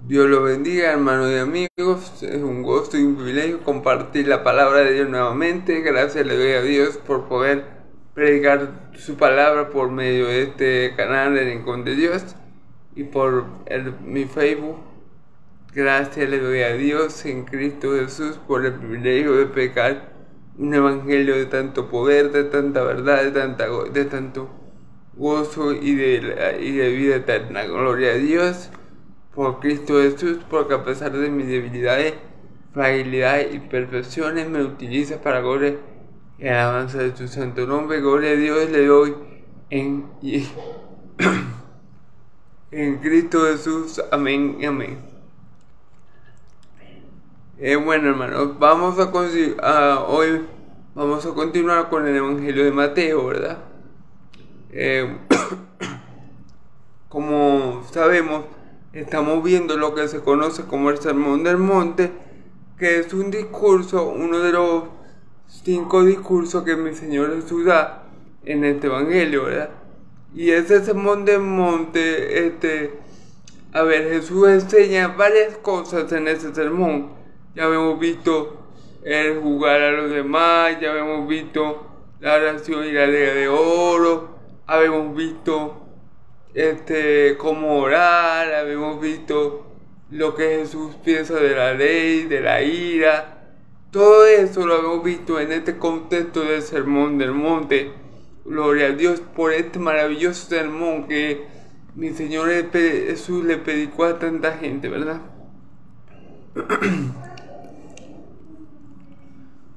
Dios lo bendiga, hermanos y amigos. Es un gusto y un privilegio compartir la palabra de Dios nuevamente. Gracias le doy a Dios por poder predicar su palabra por medio de este canal de Rincón de Dios y por mi Facebook. Gracias le doy a Dios en Cristo Jesús por el privilegio de predicar un evangelio de tanto poder, de tanta verdad, de tanto gozo y de vida eterna. Gloria a Dios por Cristo Jesús, porque a pesar de mis debilidades, fragilidades y imperfecciones, me utiliza para gloria y alabanza de su santo nombre. Gloria a Dios le doy en Cristo Jesús. Amén y amén. Bueno, hermanos, hoy vamos a continuar con el Evangelio de Mateo, ¿verdad? Como sabemos, estamos viendo lo que se conoce como el Sermón del Monte, que es un discurso, uno de los 5 discursos que mi Señor Jesús da en este Evangelio, ¿verdad? Y ese Sermón del Monte, Jesús enseña varias cosas en ese sermón. Ya habíamos visto el jugar a los demás, ya habíamos visto la oración y la ley de oro, habíamos visto cómo orar, habíamos visto lo que Jesús piensa de la ley, de la ira. Todo eso lo hemos visto en este contexto del Sermón del Monte. Gloria a Dios por este maravilloso sermón que mi Señor Jesús le predicó a tanta gente, ¿verdad?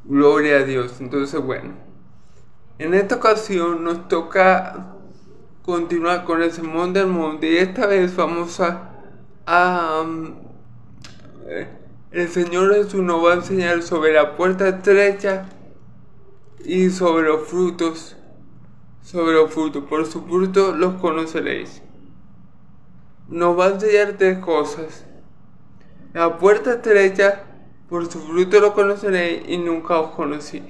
Gloria a Dios. Entonces, bueno, en esta ocasión nos toca continuar con el Sermón del Monte, y esta vez vamos el Señor Jesús nos va a enseñar sobre la puerta estrecha y sobre los frutos. Por su fruto los conoceréis. Nos va a enseñar 3 cosas. La puerta estrecha, por su fruto lo conoceréis, y nunca os conocí.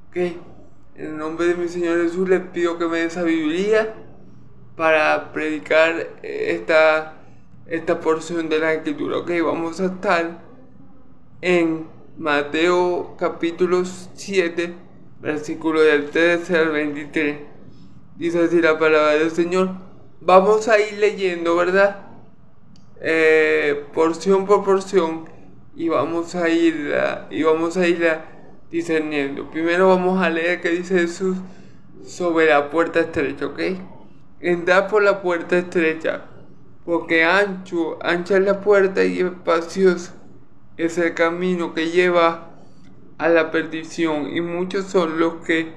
Ok, en el nombre de mi Señor Jesús les pido que me den sabiduría para predicar esta porción de la escritura. Ok, vamos a estar en Mateo capítulo 7, versículo del 13 al 23. Dice así la palabra del Señor. Vamos a ir leyendo, ¿verdad? Porción por porción, y vamos a irla discerniendo. Primero vamos a leer qué dice Jesús sobre la puerta estrecha, ¿ok? Entrad por la puerta estrecha, porque ancha es la puerta y espacioso es el camino que lleva a la perdición, y muchos son los que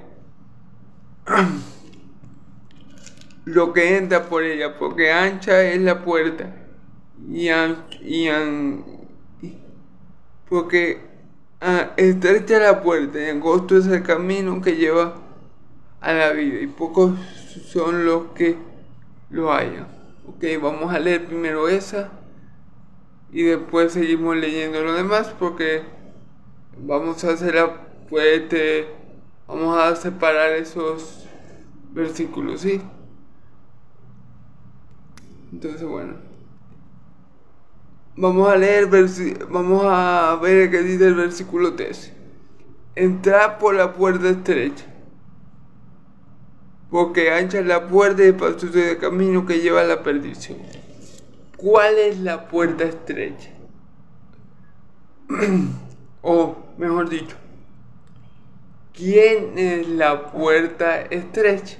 entran por ella, porque ancha es la puerta porque estrecha la puerta y angosto es el camino que lleva a la vida, y pocos son los que lo hallan. Ok, vamos a leer primero esa y después seguimos leyendo lo demás, porque vamos a vamos a separar esos versículos, ¿sí? Entonces, bueno, vamos a ver qué dice el versículo 13. Entrad por la puerta estrecha, porque ancha es la puerta y espacioso es el camino que lleva a la perdición. ¿Cuál es la puerta estrecha? O mejor dicho, ¿quién es la puerta estrecha?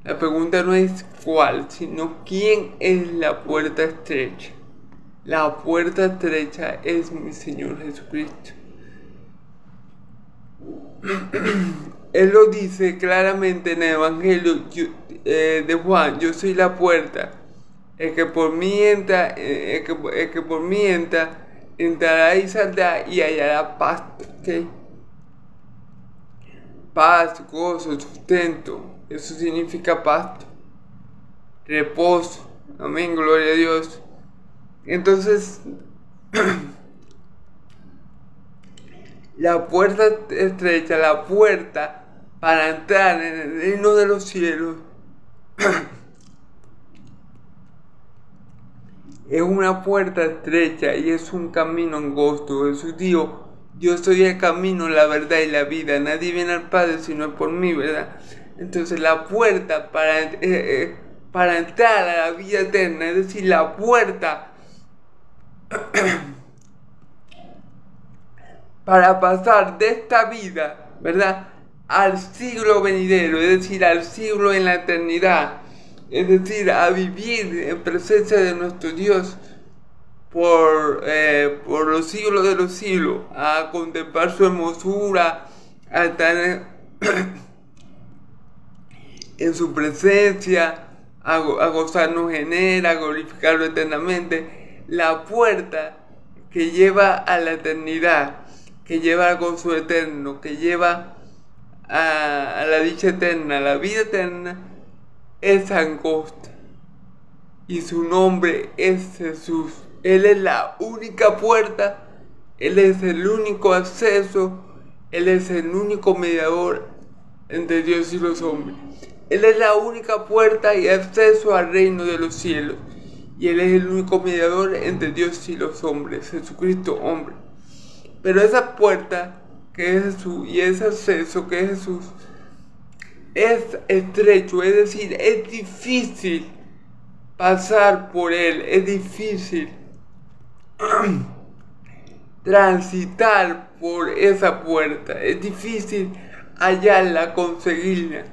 La pregunta no es cuál, sino quién es la puerta estrecha. La puerta estrecha es mi Señor Jesucristo. Él lo dice claramente en el Evangelio de Juan: yo soy la puerta. El que por mí entra, entrará y saldrá y hallará paz. ¿Okay? Paz, gozo, sustento. Eso significa pasto, reposo. Amén, gloria a Dios. Entonces, la puerta estrecha, la puerta para entrar en el reino de los cielos, es una puerta estrecha y es un camino angosto. Jesús dijo: yo soy el camino, la verdad y la vida. Nadie viene al Padre sino por mí, ¿verdad? Entonces la puerta para entrar a la vida eterna, es decir, la puerta para pasar de esta vida, ¿verdad?, al siglo venidero, es decir, al siglo en la eternidad, es decir, a vivir en presencia de nuestro Dios por los siglos de los siglos, a contemplar su hermosura, a estar en su presencia, a gozarnos en Él, a glorificarlo eternamente. La puerta que lleva a la eternidad, que lleva al gozo eterno, que lleva a la dicha eterna, a la vida eterna, es angosta. Y su nombre es Jesús. Él es la única puerta, Él es el único acceso, Él es el único mediador entre Dios y los hombres. Él es la única puerta y acceso al reino de los cielos. Y Él es el único mediador entre Dios y los hombres, Jesucristo hombre. Pero esa puerta que es Jesús y ese acceso que es Jesús es estrecho, es decir, es difícil pasar por Él, es difícil transitar por esa puerta, es difícil hallarla, conseguirla.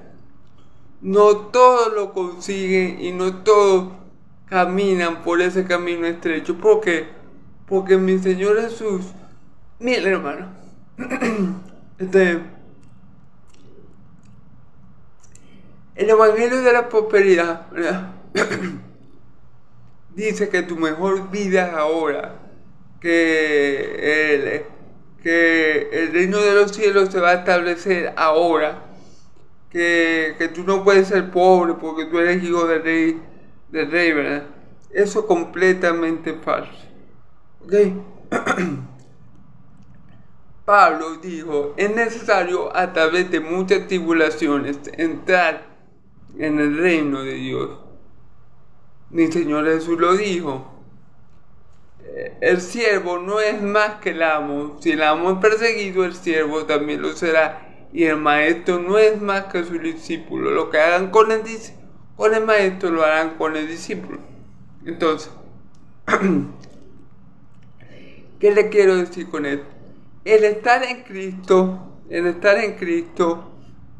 No todos lo consiguen y no todos caminan por ese camino estrecho. ¿Por qué? Porque mi Señor Jesús, miren, hermano, el Evangelio de la Prosperidad, ¿verdad?, dice que tu mejor vida es ahora, que el reino de los cielos se va a establecer ahora, que tú no puedes ser pobre porque tú eres hijo del rey, ¿verdad? Eso es completamente falso. ¿Ok? Pablo dijo: es necesario a través de muchas tribulaciones entrar en el reino de Dios. Mi Señor Jesús lo dijo: el siervo no es más que el amo. Si el amo es perseguido, el siervo también lo será. Y el maestro no es más que su discípulo. Lo que hagan con el maestro lo harán con el discípulo. Entonces, ¿qué le quiero decir con esto? El estar en Cristo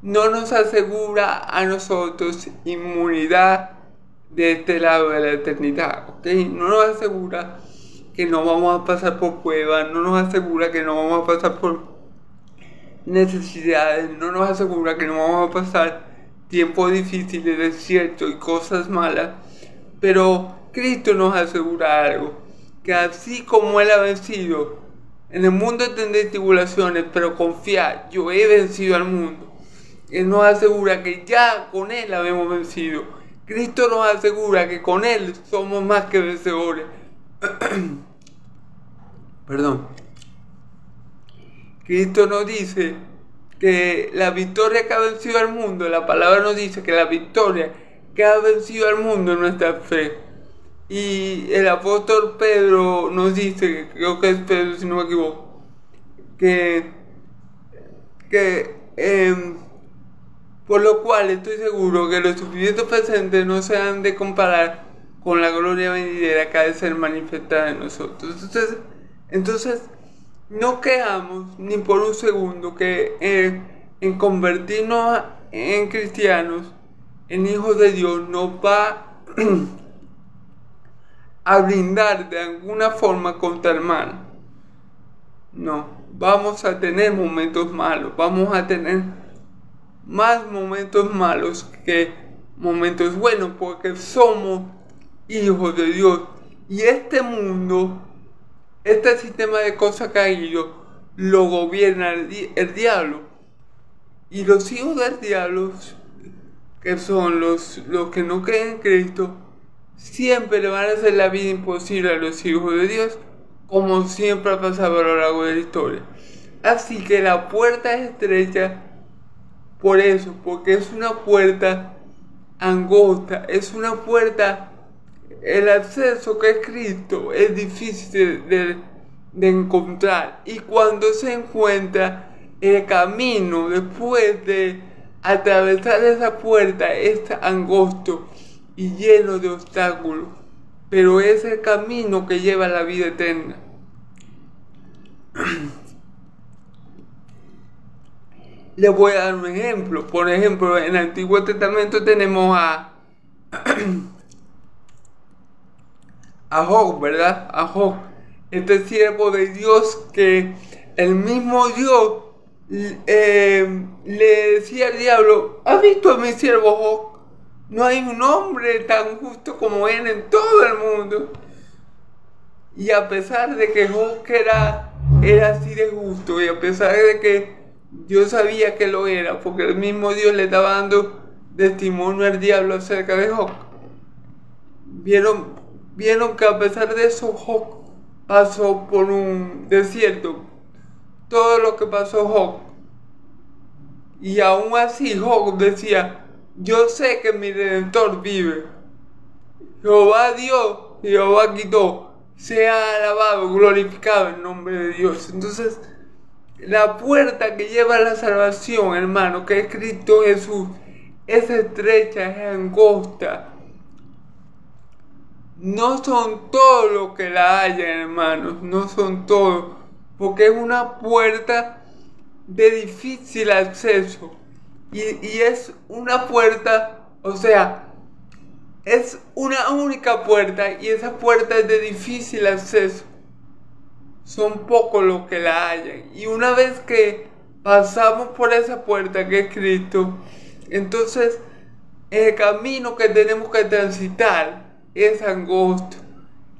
no nos asegura a nosotros inmunidad de este lado de la eternidad, ¿ok? No nos asegura que no vamos a pasar por pruebas, no nos asegura que no vamos a pasar por necesidades, no nos asegura que no vamos a pasar tiempos difíciles, desiertos y cosas malas, pero Cristo nos asegura algo, que así como Él ha vencido, en el mundo tendréis tribulaciones, pero confiad, yo he vencido al mundo. Él nos asegura que ya con Él habemos vencido. Cristo nos asegura que con Él somos más que vencedores. Perdón. Cristo nos dice que la victoria que ha vencido al mundo, la palabra nos dice que la victoria que ha vencido al mundo es nuestra fe. Y el apóstol Pedro nos dice, creo que es Pedro si no me equivoco, que por lo cual estoy seguro que los sufrimientos presentes no se han de comparar con la gloria venidera que ha de ser manifestada en nosotros. Entonces no creamos ni por un segundo que en convertirnos en cristianos, en hijos de Dios, nos va a brindar de alguna forma contra el mal. No, vamos a tener momentos malos, vamos a tener más momentos malos que momentos buenos, porque somos hijos de Dios. Y este mundo, este sistema de cosas caído, lo gobierna el diablo. Y los hijos del diablo, que son los que no creen en Cristo, siempre le van a hacer la vida imposible a los hijos de Dios, como siempre ha pasado a lo largo de la historia. Así que la puerta es estrecha por eso, porque es una puerta angosta, es una puerta el acceso que es Cristo es difícil de encontrar, y cuando se encuentra, el camino después de atravesar esa puerta es angosto y lleno de obstáculos, pero es el camino que lleva a la vida eterna. Les voy a dar un ejemplo. Por ejemplo, en el Antiguo Testamento tenemos a Job, ¿verdad? A Job, este siervo de Dios, que el mismo Dios le decía al diablo: ¿has visto a mi siervo Job? No hay un hombre tan justo como él en todo el mundo. Y a pesar de que Job era así de justo, y a pesar de que Dios sabía que lo era, porque el mismo Dios le estaba dando testimonio al diablo acerca de Job, vieron que a pesar de eso Job pasó por un desierto, todo lo que pasó Job, y aún así Job decía: yo sé que mi Redentor vive. Jehová dio, Jehová quitó, sea alabado, glorificado el nombre de Dios. Entonces, la puerta que lleva a la salvación, hermano, que es Cristo Jesús, es estrecha, es angosta. No son todos los que la hallan, hermanos, no son todos, porque es una puerta de difícil acceso, y es una puerta, o sea, es una única puerta, y esa puerta es de difícil acceso. Son pocos los que la hallan, y una vez que pasamos por esa puerta que es Cristo, entonces el camino que tenemos que transitar es angosto.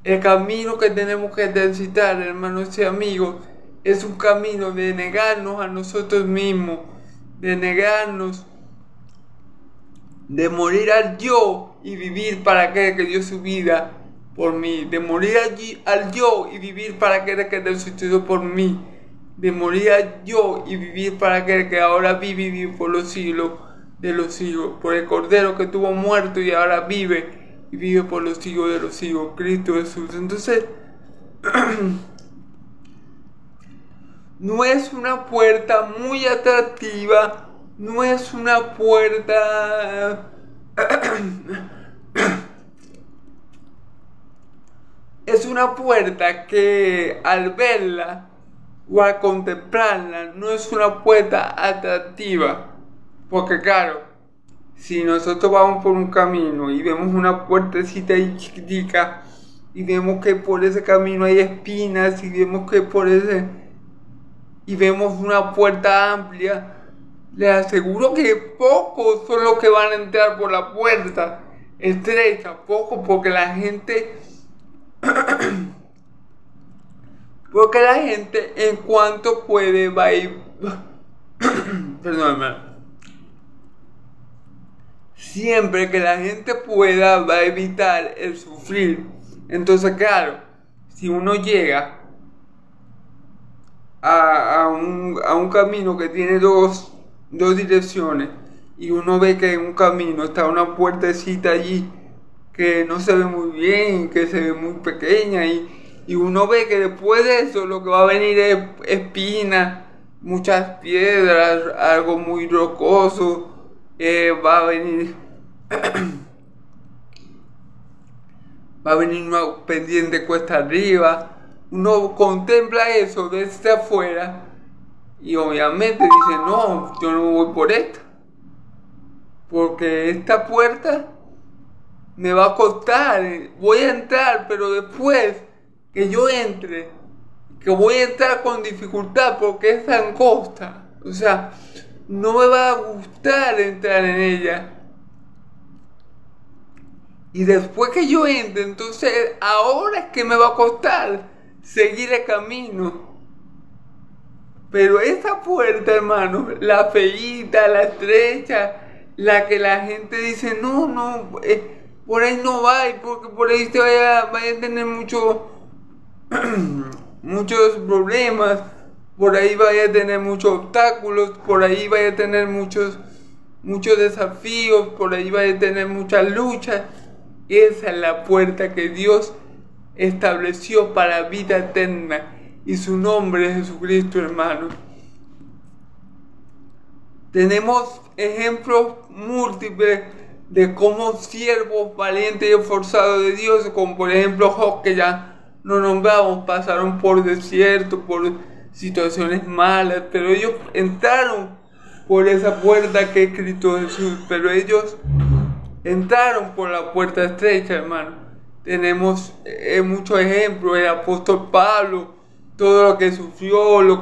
El camino que tenemos que transitar, hermanos y amigos, es un camino de negarnos a nosotros mismos, de negarnos, de morir al yo y vivir para aquel que dio su vida por mí, de morir al yo y vivir para aquel que resucitó por mí, de morir al yo y vivir para aquel que ahora vive y vive por los siglos de los siglos, por el Cordero que estuvo muerto y ahora vive y vive por los siglos de los siglos, Cristo Jesús. Entonces, no es una puerta muy atractiva, no es una puerta es una puerta que al verla o al contemplarla no es una puerta atractiva, porque claro, si nosotros vamos por un camino y vemos una puertecita ahí chiquitica, y vemos que por ese camino hay espinas, y vemos que y vemos una puerta amplia, les aseguro que pocos son los que van a entrar por la puerta estrecha, pocos, porque la gente en cuanto puede va a ir perdóname, siempre que la gente pueda va a evitar el sufrir. Entonces claro, si uno llega a un camino que tiene dos direcciones, y uno ve que en un camino está una puertecita allí que no se ve muy bien, que se ve muy pequeña, y uno ve que después de eso lo que va a venir es espinas, muchas piedras, algo muy rocoso, va a venir una pendiente cuesta arriba. Uno contempla eso desde afuera y obviamente dice: no, yo no voy por esta, porque esta puerta me va a costar, voy a entrar, pero después que yo entre, que voy a entrar con dificultad porque es angosta, o sea, no me va a gustar entrar en ella. Y después que yo entre, entonces ahora es que me va a costar seguir el camino. Pero esa puerta, hermano, la feíta, la estrecha, la que la gente dice: no, por ahí no va, porque por ahí te vaya a tener muchos problemas, por ahí vaya a tener muchos obstáculos, por ahí vaya a tener muchos desafíos, por ahí vaya a tener muchas luchas. Esa es la puerta que Dios estableció para vida eterna. Y su nombre es Jesucristo, hermano. Tenemos ejemplos múltiples de cómo siervos valientes y esforzados de Dios, como por ejemplo Job, que ya no nombramos, pasaron por desierto, por situaciones malas, pero ellos entraron por esa puerta que es Cristo Jesús, pero ellos entraron por la puerta estrecha, hermano. Tenemos muchos ejemplos, el apóstol Pablo, todo lo que sufrió, lo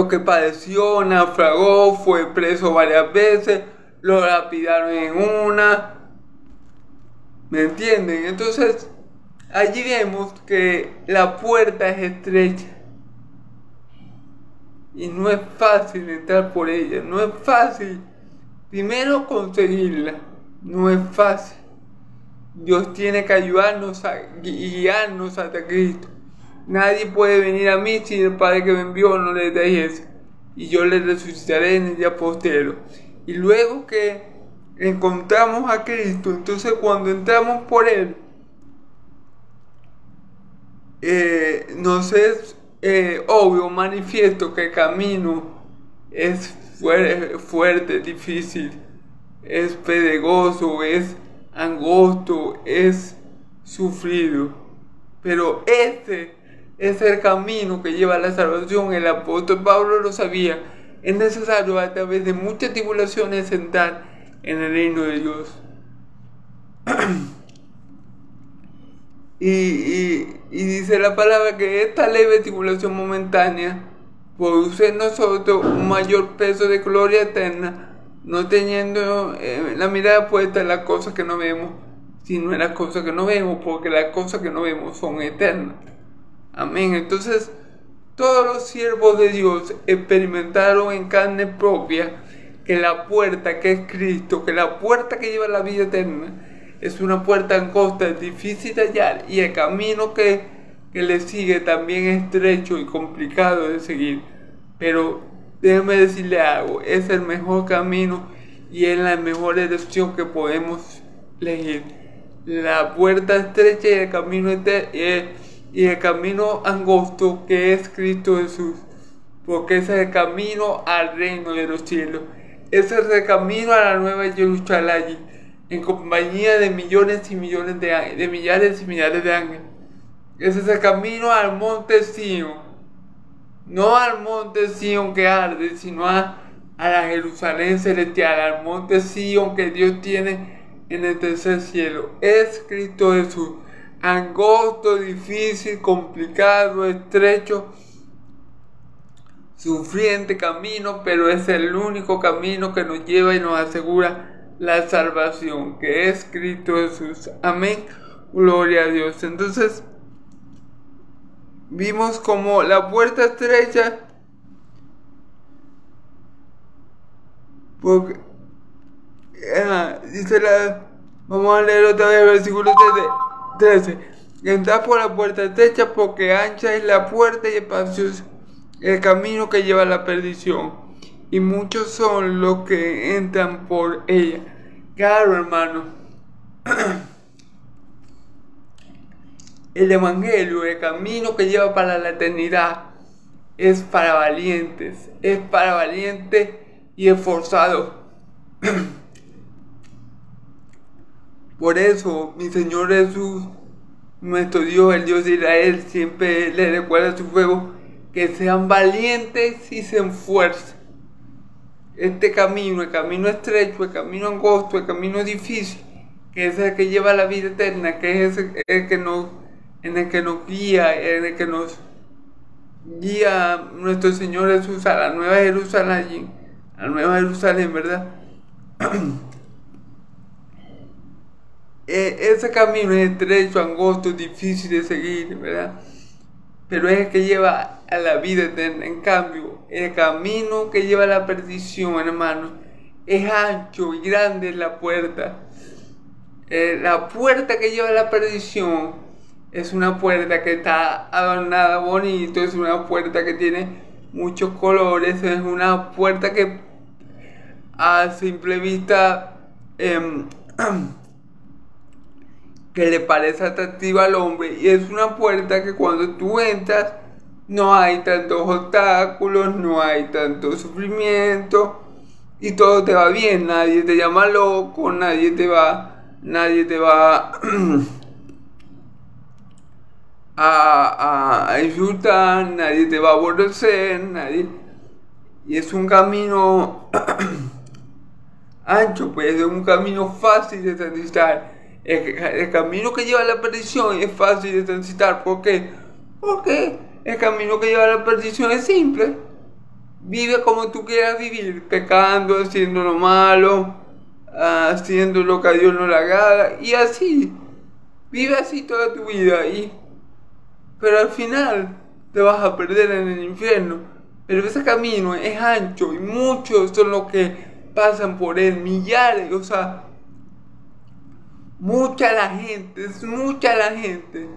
que padeció, naufragó, fue preso varias veces, lo lapidaron en una, ¿me entienden? Entonces, allí vemos que la puerta es estrecha y no es fácil entrar por ella, no es fácil primero conseguirla, no es fácil. Dios tiene que ayudarnos y guiarnos hasta Cristo. Nadie puede venir a mí si el Padre que me envió no le deje, y yo le resucitaré en el día postero. Y luego que encontramos a Cristo, entonces cuando entramos por Él, nos es obvio, manifiesto que el camino es fuerte, difícil, es pedregoso, es angosto, es sufrido, pero este es el camino que lleva a la salvación. El apóstol Pablo lo sabía. Es necesario a través de muchas tribulaciones entrar en el reino de Dios. y dice la palabra que esta leve tribulación momentánea produce en nosotros un mayor peso de gloria eterna, no teniendo la mirada puesta en las cosas que no vemos, sino en las cosas que no vemos, porque las cosas que no vemos son eternas. Amén. Entonces, todos los siervos de Dios experimentaron en carne propia que la puerta que es Cristo, que la puerta que lleva a la vida eterna, es una puerta angosta, difícil de hallar, y el camino que le sigue también es estrecho y complicado de seguir. Pero déjeme decirle algo, es el mejor camino y es la mejor elección que podemos elegir. La puerta estrecha y el camino angosto que es Cristo Jesús, porque ese es el camino al reino de los cielos. Ese es el camino a la nueva Jerusalén, en compañía de millones y millones de ángeles, de millares y millares de ángeles. Ese es el camino al monte Sion, no al monte Sion que arde, sino a la Jerusalén celestial, al monte Sion que Dios tiene en el tercer cielo. Es Cristo Jesús. Angosto, difícil, complicado, estrecho, sufriente camino, pero es el único camino que nos lleva y nos asegura la salvación, que es Cristo Jesús. Amén. Gloria a Dios. Entonces, vimos como la puerta estrecha, porque vamos a leer otra vez el versículo 13. Entrad por la puerta estrecha, porque ancha es la puerta y espacioso el camino que lleva a la perdición, y muchos son los que entran por ella. Claro, hermano, el evangelio, el camino que lleva para la eternidad, es para valientes y esforzados. Por eso mi Señor Jesús, nuestro Dios, el Dios de Israel, siempre le recuerda a su pueblo que sean valientes y se esfuercen. Este camino, el camino estrecho, el camino angosto, el camino difícil, que es el que lleva a la vida eterna, que es el que nos guía, en el que nos guía nuestro Señor Jesús a la nueva Jerusalén, ¿verdad? Ese camino es estrecho, angosto, difícil de seguir, ¿verdad? Pero es el que lleva a la vida eterna. En cambio, el camino que lleva a la perdición, hermano, es ancho y grande la puerta. La puerta que lleva a la perdición es una puerta que está adornada bonito, es una puerta que tiene muchos colores, es una puerta que a simple vista em, que le parece atractiva al hombre, y es una puerta que cuando tú entras no hay tantos obstáculos, no hay tanto sufrimiento y todo te va bien, nadie te llama loco, nadie te va a insultar, nadie te va a aborrecer, y es un camino ancho, pues es un camino fácil de transitar. El camino que lleva a la perdición es fácil de transitar. ¿Por qué? Porque el camino que lleva a la perdición es simple. Vive como tú quieras vivir, pecando, haciendo lo malo, haciendo lo que a Dios no le agrada, y así. Vive así toda tu vida, pero al final te vas a perder en el infierno. Pero ese camino es ancho y muchos son los que pasan por él, millares, o sea, es mucha la gente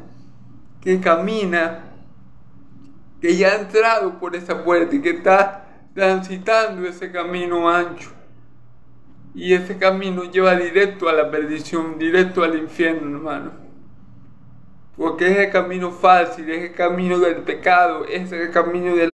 que camina, que ya ha entrado por esa puerta y que está transitando ese camino ancho. Y ese camino lleva directo a la perdición, directo al infierno, hermano. Porque es el camino fácil, es el camino del pecado, es el camino de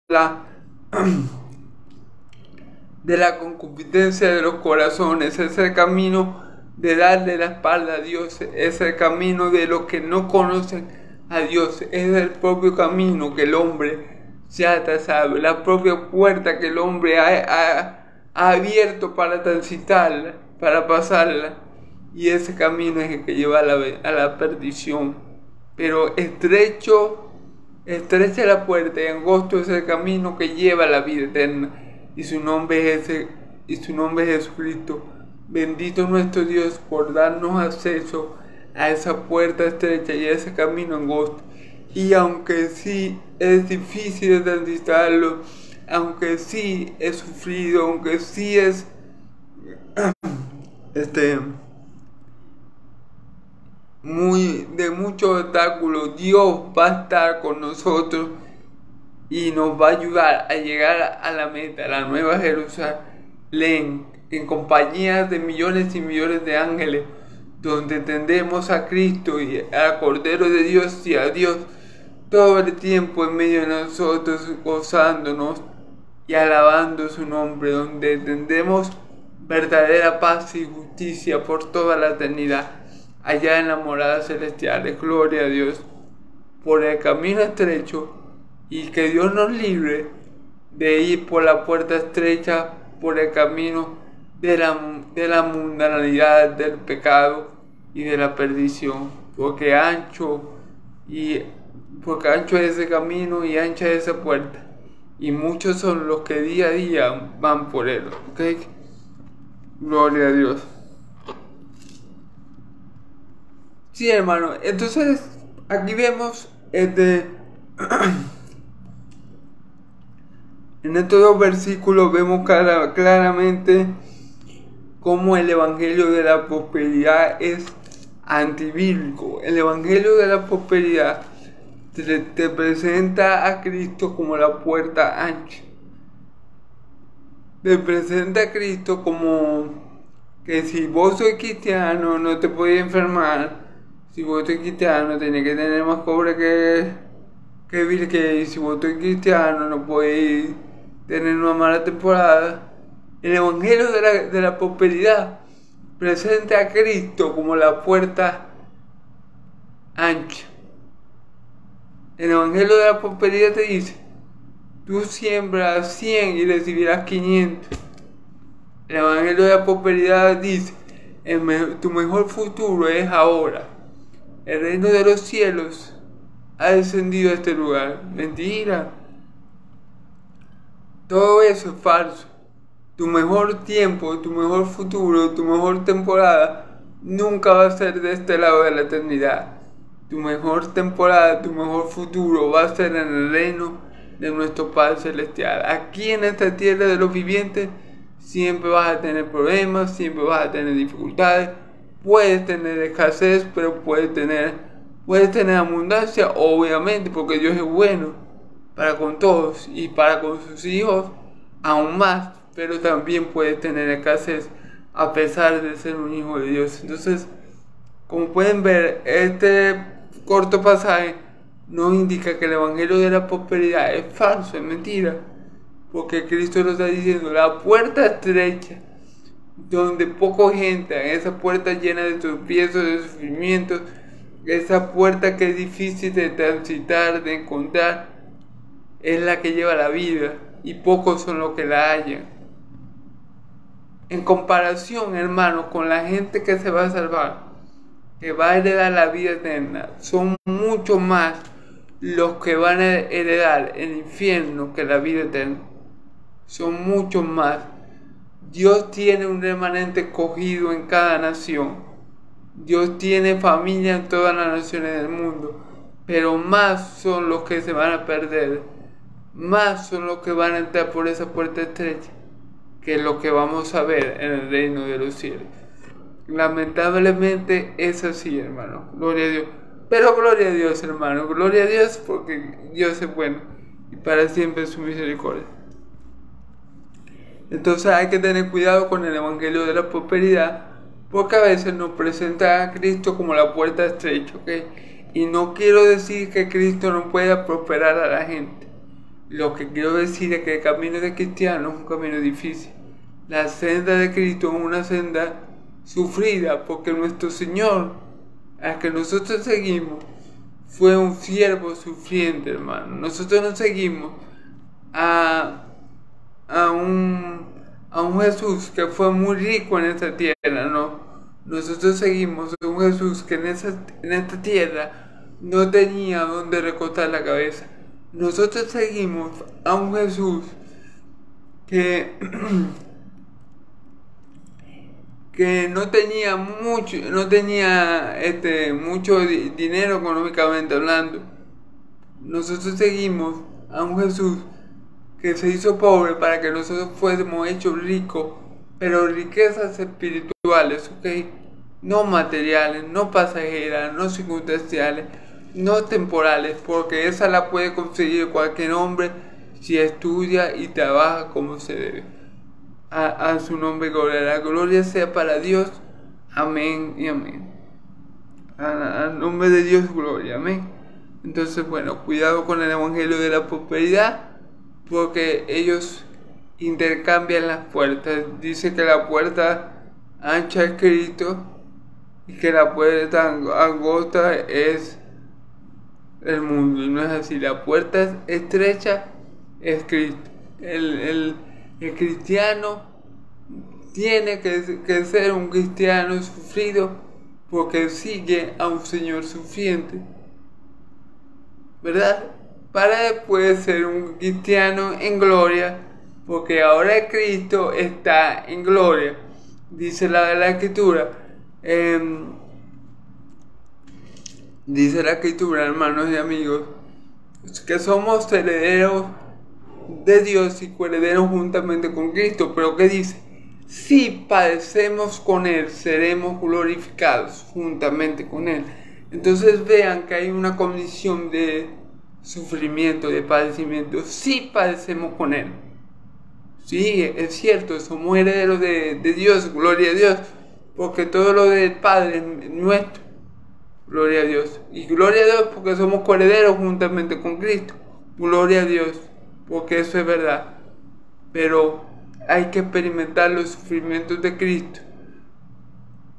la concupiscencia de los corazones, es el camino de darle la espalda a Dios, es el camino de los que no conocen a Dios, es el propio camino que el hombre se ha trazado, la propia puerta que el hombre ha abierto para transitarla, para pasarla, y ese camino es el que lleva a la perdición. Pero estrecha la puerta y angosto es el camino que lleva a la vida eterna, y su nombre es Jesucristo. Bendito nuestro Dios por darnos acceso a esa puerta estrecha y a ese camino angosto. Y aunque sí es difícil de transitarlo, aunque sí es sufrido, aunque sí es de muchos obstáculos, Dios va a estar con nosotros y nos va a ayudar a llegar a la meta, a la Nueva Jerusalén, en compañía de millones y millones de ángeles, donde tendremos a Cristo y al Cordero de Dios y a Dios todo el tiempo en medio de nosotros, gozándonos y alabando su nombre, donde tendremos verdadera paz y justicia por toda la eternidad, allá en las moradas celestiales. Gloria a Dios por el camino estrecho, y que Dios nos libre de ir por la puerta estrecha, por el camino de la mundanalidad, del pecado y de la perdición, porque ancho es ese camino y ancha es esa puerta, y muchos son los que día a día van por él. ¿Okay? Gloria a Dios. Sí, hermano, entonces aquí vemos en estos dos versículos vemos claramente cómo el evangelio de la prosperidad es antibíblico. El evangelio de la prosperidad te presenta a Cristo como la puerta ancha. Te presenta a Cristo como que si vos sois cristiano no te podés enfermar. Si vos sois cristiano tenés que tener más cobre que Bill Gates. Si vos sois cristiano no podéis tener una mala temporada. El evangelio de la prosperidad presenta a Cristo como la puerta ancha. El evangelio de la prosperidad te dice: tú siembras 100 y recibirás 500. El evangelio de la prosperidad dice: tu mejor futuro es ahora. El reino de los cielos ha descendido a este lugar. Mentira. Todo eso es falso. Tu mejor tiempo, tu mejor futuro, tu mejor temporada nunca va a ser de este lado de la eternidad. Tu mejor temporada, tu mejor futuro va a ser en el reino de nuestro Padre Celestial. Aquí en esta tierra de los vivientes siempre vas a tener problemas, siempre vas a tener dificultades. Puedes tener escasez, pero puedes tener abundancia, obviamente, porque Dios es bueno para con todos y para con sus hijos aún más. Pero también puedes tener escasez, a pesar de ser un hijo de Dios. Entonces, como pueden ver, este corto pasaje nos indica que el evangelio de la prosperidad es falso, es mentira, porque Cristo nos está diciendo: la puerta estrecha, donde poca gente, esa puerta llena de tropiezos, de sufrimientos, esa puerta que es difícil de transitar, de encontrar, es la que lleva la vida, y pocos son los que la hallan. En comparación, hermanos, con la gente que se va a salvar, que va a heredar la vida eterna, son mucho más los que van a heredar el infierno que la vida eterna. Son muchos más. Dios tiene un remanente escogido en cada nación. Dios tiene familia en todas las naciones del mundo. Pero más son los que se van a perder. Más son los que van a entrar por esa puerta estrecha que lo que vamos a ver en el reino de los cielos. Lamentablemente es así, hermano. Gloria a Dios. Pero gloria a Dios, hermano. Gloria a Dios, porque Dios es bueno y para siempre su misericordia. Entonces hay que tener cuidado con el evangelio de la prosperidad, porque a veces nos presenta a Cristo como la puerta estrecha, ¿ok? Y no quiero decir que Cristo no pueda prosperar a la gente. Lo que quiero decir es que el camino de cristiano es un camino difícil. La senda de Cristo es una senda sufrida, porque nuestro Señor, al que nosotros seguimos, fue un siervo sufriente, hermano. Nosotros no seguimos a un Jesús que fue muy rico en esta tierra, no. Nosotros seguimos a un Jesús que en esta tierra no tenía donde recostar la cabeza. Nosotros seguimos a un Jesús que no tenía mucho dinero económicamente hablando. Nosotros seguimos a un Jesús que se hizo pobre para que nosotros fuésemos hechos ricos, pero riquezas espirituales, ¿ok? No materiales, no pasajeras, no circunstanciales, no temporales, porque esa la puede conseguir cualquier hombre si estudia y trabaja como se debe. A su nombre gloria, la gloria sea para Dios, amén y amén. Al nombre de Dios gloria, amén. Entonces, bueno, cuidado con el evangelio de la prosperidad, porque ellos intercambian las puertas. Dice que la puerta ancha es Cristo y que la puerta angosta es el mundo, y no es así. La puerta estrecha es Cristo. El cristiano tiene que ser un cristiano sufrido, porque sigue a un Señor sufriente, ¿verdad? Para después ser un cristiano en gloria, porque ahora Cristo está en gloria. Dice la Escritura, dice la Escritura, hermanos y amigos, que somos herederos de Dios y coherederos juntamente con Cristo. Pero ¿qué dice? Si padecemos con Él, seremos glorificados juntamente con Él. Entonces vean que hay una condición de sufrimiento, de padecimiento. Si padecemos con Él. Sí, es cierto, somos herederos de Dios, gloria a Dios, porque todo lo del Padre es nuestro. Gloria a Dios. Y gloria a Dios porque somos coherederos juntamente con Cristo. Gloria a Dios, porque eso es verdad. Pero hay que experimentar los sufrimientos de Cristo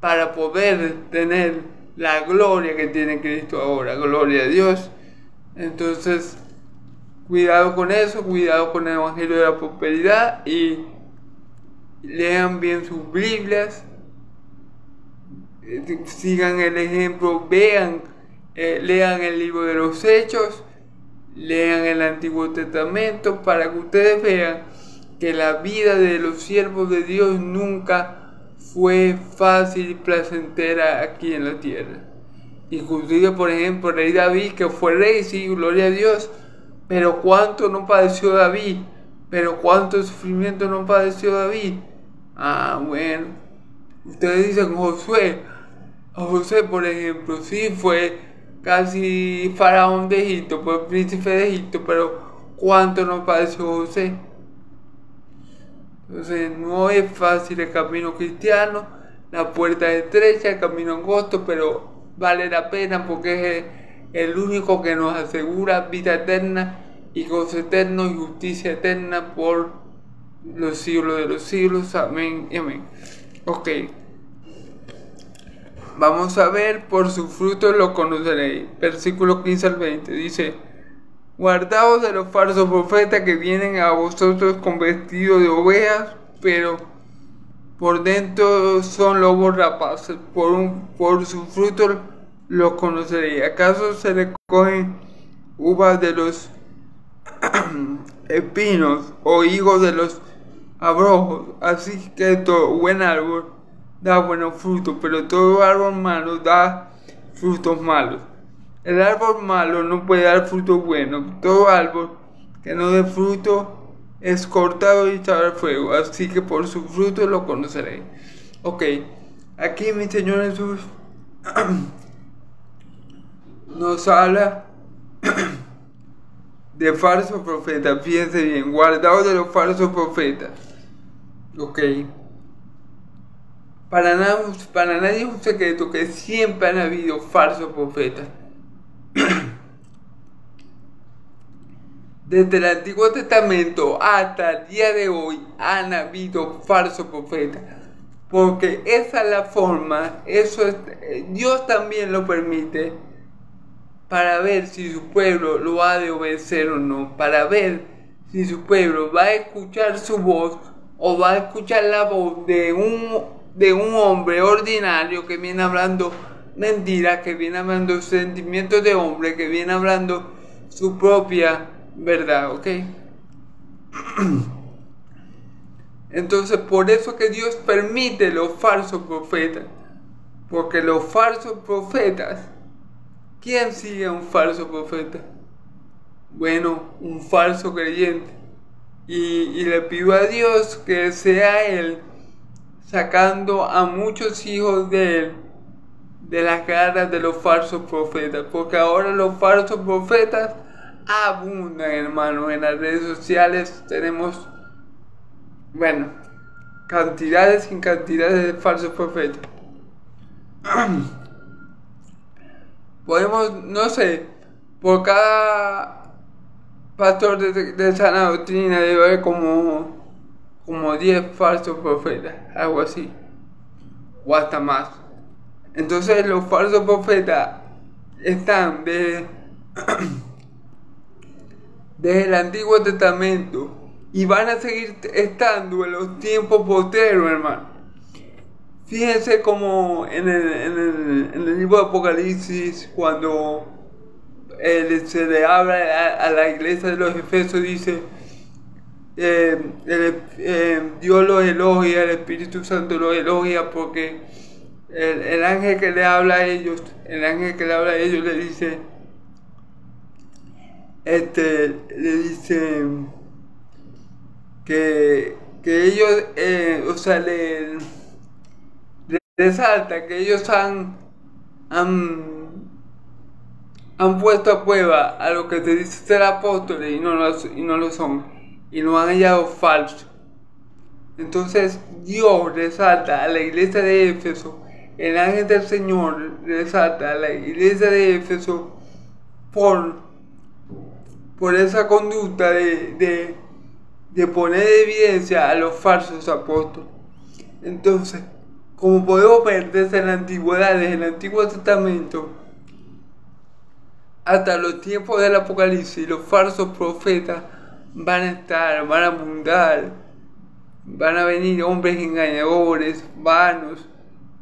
para poder tener la gloria que tiene Cristo ahora. Gloria a Dios. Entonces, cuidado con eso, cuidado con el evangelio de la prosperidad, y lean bien sus Biblias. Sigan el ejemplo, lean el libro de los Hechos, lean el Antiguo Testamento, para que ustedes vean que la vida de los siervos de Dios nunca fue fácil y placentera aquí en la tierra. Inclusive, por ejemplo, el rey David, que fue rey, sí, gloria a Dios, pero cuánto no padeció David, pero cuánto sufrimiento no padeció David. Bueno, ustedes dicen José, por ejemplo, sí fue casi faraón de Egipto, fue príncipe de Egipto, pero ¿cuánto no padeció José? Entonces no es fácil el camino cristiano, la puerta es estrecha, el camino angosto, pero vale la pena porque es el único que nos asegura vida eterna y gozo eterno y justicia eterna por los siglos de los siglos. Amén y amén. Ok. Vamos a ver, por sus frutos lo conoceréis. Versículo 15 al 20 dice: guardaos de los falsos profetas que vienen a vosotros con vestido de ovejas, pero por dentro son lobos rapaces. Por sus frutos los conoceréis. ¿Acaso se recogen uvas de los espinos o higos de los abrojos? Así que todo buen árbol da buenos frutos, pero todo árbol malo da frutos malos. El árbol malo no puede dar frutos buenos. Todo árbol que no dé fruto es cortado y echado al fuego. Así que por sus frutos lo conoceréis. Ok, aquí mi Señor Jesús nos habla de falsos profetas. Fíjense bien, guardaos de los falsos profetas. Ok. Para nadie es un secreto que siempre han habido falsos profetas. Desde el Antiguo Testamento hasta el día de hoy han habido falsos profetas. Porque esa es la forma, Dios también lo permite para ver si su pueblo lo ha de obedecer o no. Para ver si su pueblo va a escuchar su voz o va a escuchar la voz de un hombre ordinario que viene hablando mentiras, que viene hablando sentimientos de hombre, que viene hablando su propia verdad, ¿ok? Entonces por eso que Dios permite los falsos profetas, porque los falsos profetas, ¿quién sigue a un falso profeta? Bueno, un falso creyente. Y le pido a Dios que sea Él sacando a muchos hijos de Él de las garras de los falsos profetas, porque ahora los falsos profetas abundan, hermanos. En las redes sociales tenemos, bueno, cantidades sin cantidades de falsos profetas. Podemos, no sé, por cada pastor de sana doctrina debe haber como 10 falsos profetas, algo así, o hasta más. Entonces los falsos profetas están desde el Antiguo Testamento y van a seguir estando en los tiempos posteros, hermano. Fíjense como en el libro de Apocalipsis, cuando se le habla a la iglesia de los Efesios, dice: Dios los elogia, el Espíritu Santo los elogia, porque el ángel que le habla a ellos, le dice, que ellos, le resalta que ellos han puesto a prueba a lo que te dice ser apóstoles y no lo son, y lo han hallado falso. Entonces Dios resalta a la iglesia de Éfeso, el ángel del Señor resalta a la iglesia de Éfeso por esa conducta de poner en evidencia a los falsos apóstoles. Entonces, como podemos ver desde la antigüedad, desde el Antiguo Testamento hasta los tiempos del Apocalipsis, los falsos profetas van a estar, van a abundar, van a venir hombres engañadores, vanos,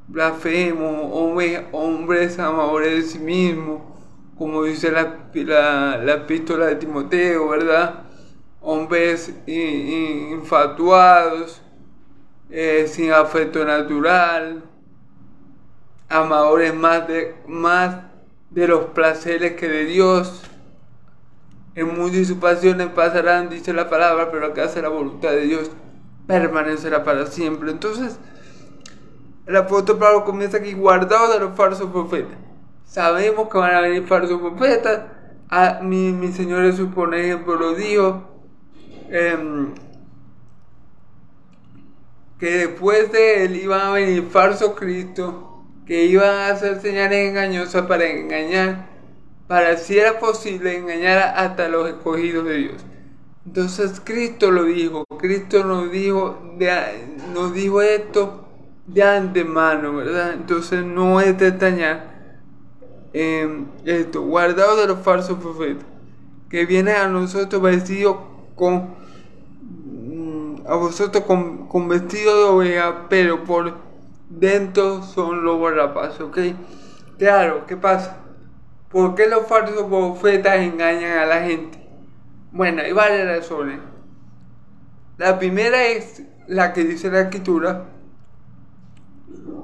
blasfemos, hombres amadores de sí mismos, como dice la epístola de Timoteo, ¿verdad? Hombres infatuados, sin afecto natural, amadores más de los placeres que de Dios. El mundo y sus pasiones pasarán, dice la palabra, pero el que hace la voluntad de Dios permanecerá para siempre. Entonces, el apóstol Pablo comienza aquí: guardaos de los falsos profetas. Sabemos que van a venir falsos profetas. Mi Señor Jesús, por ejemplo, lo dijo. que después de él iban a venir falsos cristos, que iban a hacer señales engañosas para engañar, para si era posible engañar hasta los escogidos de Dios. Entonces Cristo lo dijo, Cristo nos dijo esto de antemano, ¿verdad? Entonces no es de extrañar esto, guardados de los falsos profetas, que vienen a nosotros vestidos con vestido de oveja, pero por dentro son lobos rapaces, ¿ok? Claro, ¿qué pasa? ¿Por qué los falsos profetas engañan a la gente? Bueno, hay varias razones. La primera es la que dice la Escritura.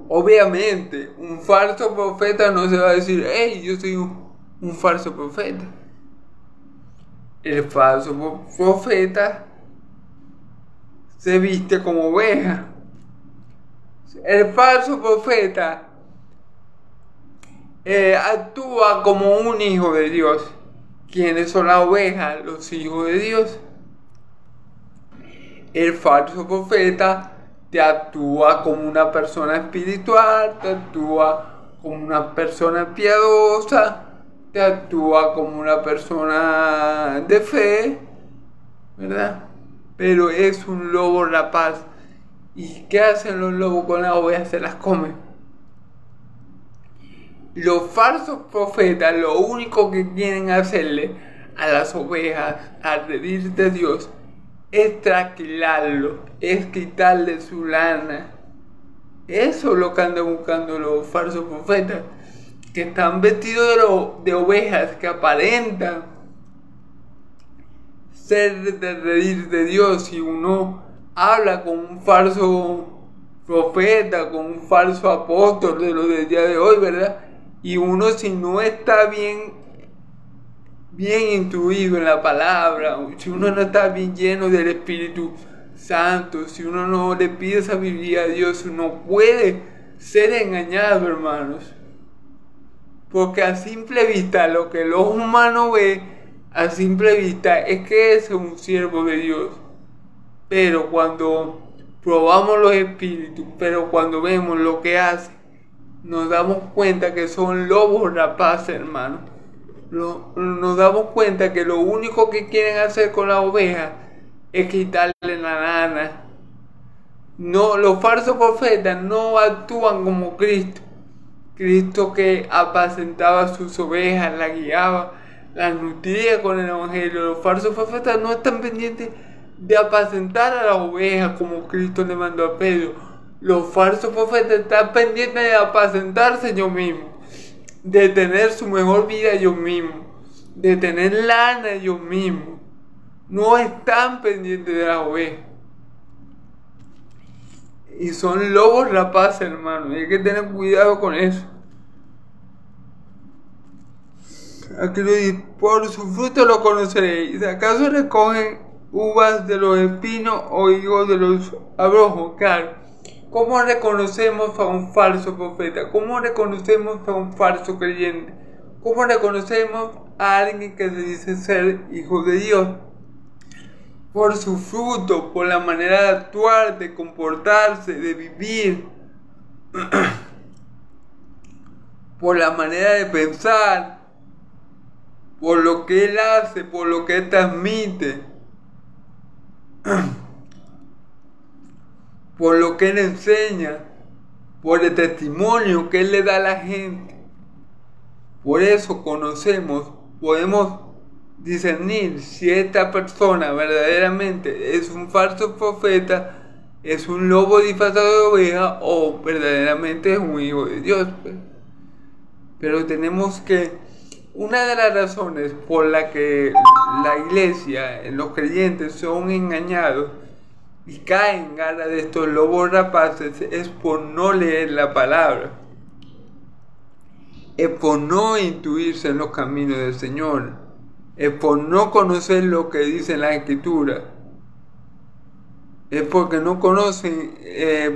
Obviamente, un falso profeta no se va a decir, hey, yo soy un falso profeta. El falso profeta se viste como oveja. El falso profeta actúa como un hijo de Dios. ¿Quiénes son las ovejas? Los hijos de Dios. El falso profeta te actúa como una persona espiritual, te actúa como una persona piadosa, te actúa como una persona de fe, ¿verdad? Pero es un lobo rapaz. ¿Y qué hacen los lobos con las ovejas? Se las comen. Los falsos profetas lo único que quieren hacerle a las ovejas, al redil de Dios, es trasquilarlo, es quitarle su lana. Eso es lo que andan buscando los falsos profetas, que están vestidos de ovejas, que aparentan ser del redil de Dios. Y uno habla con un falso profeta, con un falso apóstol de los del día de hoy, ¿verdad? Y uno, si no está bien instruido en la palabra, si uno no está bien lleno del Espíritu Santo, si uno no le pide sabiduría a Dios, uno puede ser engañado, hermanos. Porque a simple vista, lo que el ojo humano ve, a simple vista, es que es un siervo de Dios. Pero cuando probamos los espíritus, pero cuando vemos lo que hace, nos damos cuenta que son lobos rapaces, hermano. Nos damos cuenta que lo único que quieren hacer con la oveja es quitarle la lana. No, los falsos profetas no actúan como Cristo. Cristo, que apacentaba sus ovejas, las guiaba, las nutría con el evangelio. Los falsos profetas no están pendientes de apacentar a las ovejas como Cristo le mandó a Pedro. Los falsos profetas están pendientes de apacentarse ellos mismos, de tener su mejor vida ellos mismos, de tener lana ellos mismos. No están pendientes de las ovejas. Y son lobos rapaces, hermano. Hay que tener cuidado con eso. Aquí lo dice: por su fruto lo conoceréis. ¿Acaso recogen uvas de los espinos o higos de los abrojos? Claro. ¿Cómo reconocemos a un falso profeta? ¿Cómo reconocemos a un falso creyente? ¿Cómo reconocemos a alguien que se dice ser hijo de Dios? Por su fruto, por la manera de actuar, de comportarse, de vivir, por la manera de pensar, por lo que él hace, por lo que él transmite, por lo que él enseña, por el testimonio que él le da a la gente. Por eso podemos discernir si esta persona verdaderamente es un falso profeta, es un lobo disfrazado de oveja, o verdaderamente es un hijo de Dios. Pero tenemos que, una de las razones por la que la iglesia, los creyentes son engañados y caen en garra de estos lobos rapaces, es por no leer la palabra, es por no intuirse en los caminos del Señor, es por no conocer lo que dice la Escritura, es porque no conocen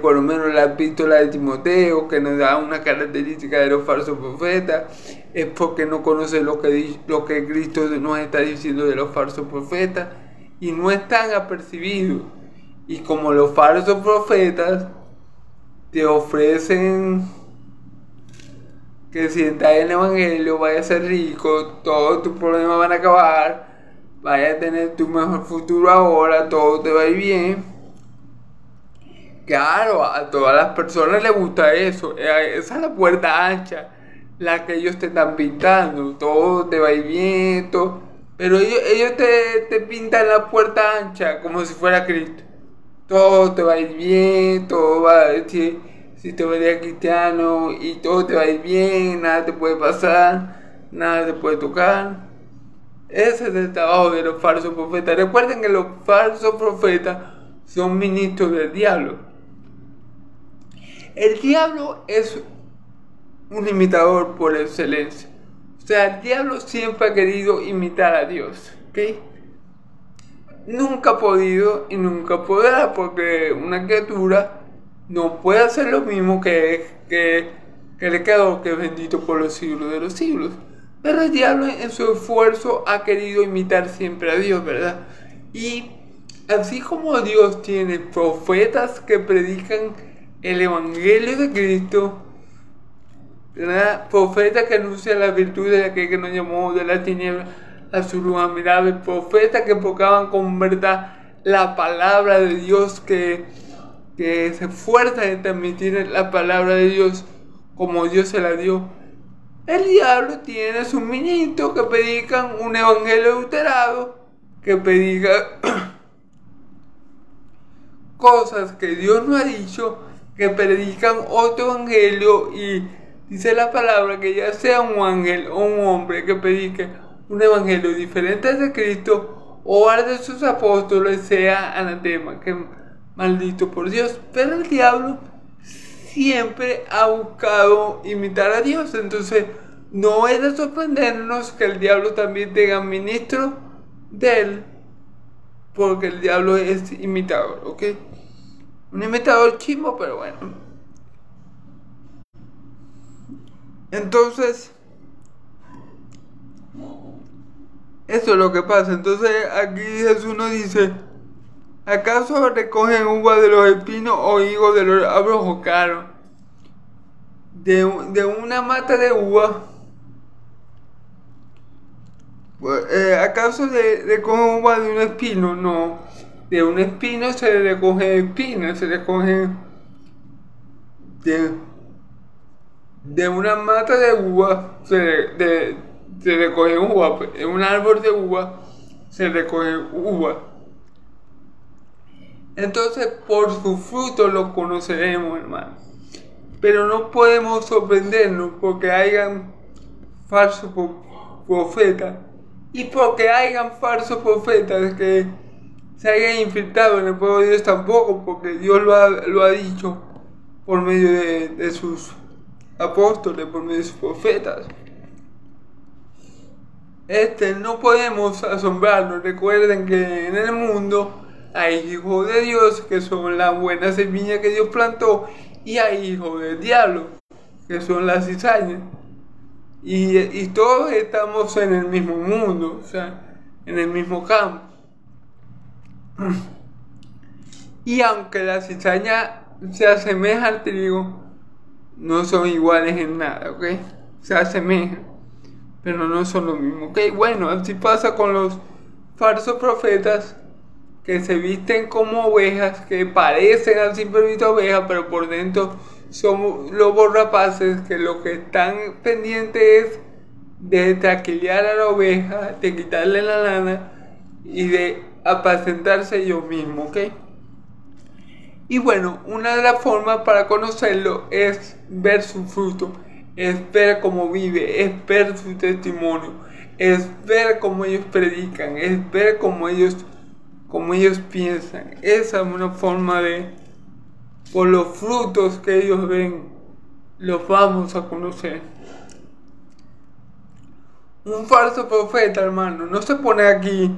por lo menos la epístola de Timoteo, que nos da una característica de los falsos profetas, es porque no conocen lo que Cristo nos está diciendo de los falsos profetas, y no están apercibidos. Y como los falsos profetas te ofrecen que si entras en el evangelio vayas a ser rico, todos tus problemas van a acabar, vayas a tener tu mejor futuro ahora, todo te va a ir bien. Claro, a todas las personas les gusta eso, esa es la puerta ancha, la que ellos te están pintando, todo te va a ir bien, todo, pero ellos te pintan la puerta ancha como si fuera Cristo. Todo te va a ir bien, todo va a decir, si te verías cristiano y todo te va a ir bien, nada te puede pasar, nada te puede tocar. Ese es el trabajo de los falsos profetas. Recuerden que los falsos profetas son ministros del diablo. El diablo es un imitador por excelencia. O sea, el diablo siempre ha querido imitar a Dios, ¿ok? Nunca ha podido y nunca podrá, porque una criatura no puede hacer lo mismo que el Creador, que es bendito por los siglos de los siglos. Pero el diablo en su esfuerzo ha querido imitar siempre a Dios, ¿verdad? Y así como Dios tiene profetas que predican el Evangelio de Cristo, ¿verdad? Profetas que anuncian las virtudes de aquel que nos llamó de la tiniebla a su luz admirable, profetas que proclaman con verdad la palabra de Dios, que se esfuerzan en transmitir la palabra de Dios como Dios se la dio. El diablo tiene sus ministros que predican un evangelio adulterado, que predican cosas que Dios no ha dicho, que predican otro evangelio, y dice la palabra que ya sea un ángel o un hombre que predique un evangelio diferente al de Cristo o al de sus apóstoles, sea anatema, que maldito por Dios. Pero el diablo siempre ha buscado imitar a Dios, entonces no es de sorprendernos que el diablo también tenga ministro de él, porque el diablo es imitador, ¿ok? Un imitador chimbo, pero bueno. Entonces, eso es lo que pasa. Entonces aquí Jesús nos dice: ¿acaso recogen uva de los espinos o higos de los abrojos? Claro, de una mata de uva, ¿acaso recogen uva de un espino? No, de un espino se le recoge espinas, se recoge de una mata de uva, se recoge uva, en un árbol de uva se recoge uva. Entonces por su fruto lo conoceremos, hermano. Pero no podemos sorprendernos porque hayan falsos profetas, y porque hayan falsos profetas que se hayan infiltrado en el pueblo de Dios tampoco, porque Dios lo ha dicho por medio de sus apóstoles, por medio de sus profetas. No podemos asombrarnos. Recuerden que en el mundo hay hijos de Dios, que son la buena semilla que Dios plantó, y hay hijos del diablo, que son las cizañas. Y todos estamos en el mismo mundo, o sea, en el mismo campo. Y aunque la cizaña se asemeja al trigo, no son iguales en nada, ¿ok? Se asemejan, pero no son lo mismo, ¿ok? Bueno, así pasa con los falsos profetas, que se visten como ovejas, que parecen al simple vista ovejas, pero por dentro son lobos rapaces, que lo que están pendientes es de traquillar a la oveja, de quitarle la lana y de apacentarse ellos mismos, ¿ok? Y bueno, una de las formas para conocerlo es ver su fruto, es ver cómo vive, es ver su testimonio, es ver cómo ellos predican, es ver cómo ellos piensan. Esa es una forma de, por los frutos que ellos ven, los vamos a conocer. Un falso profeta, hermano, no se pone aquí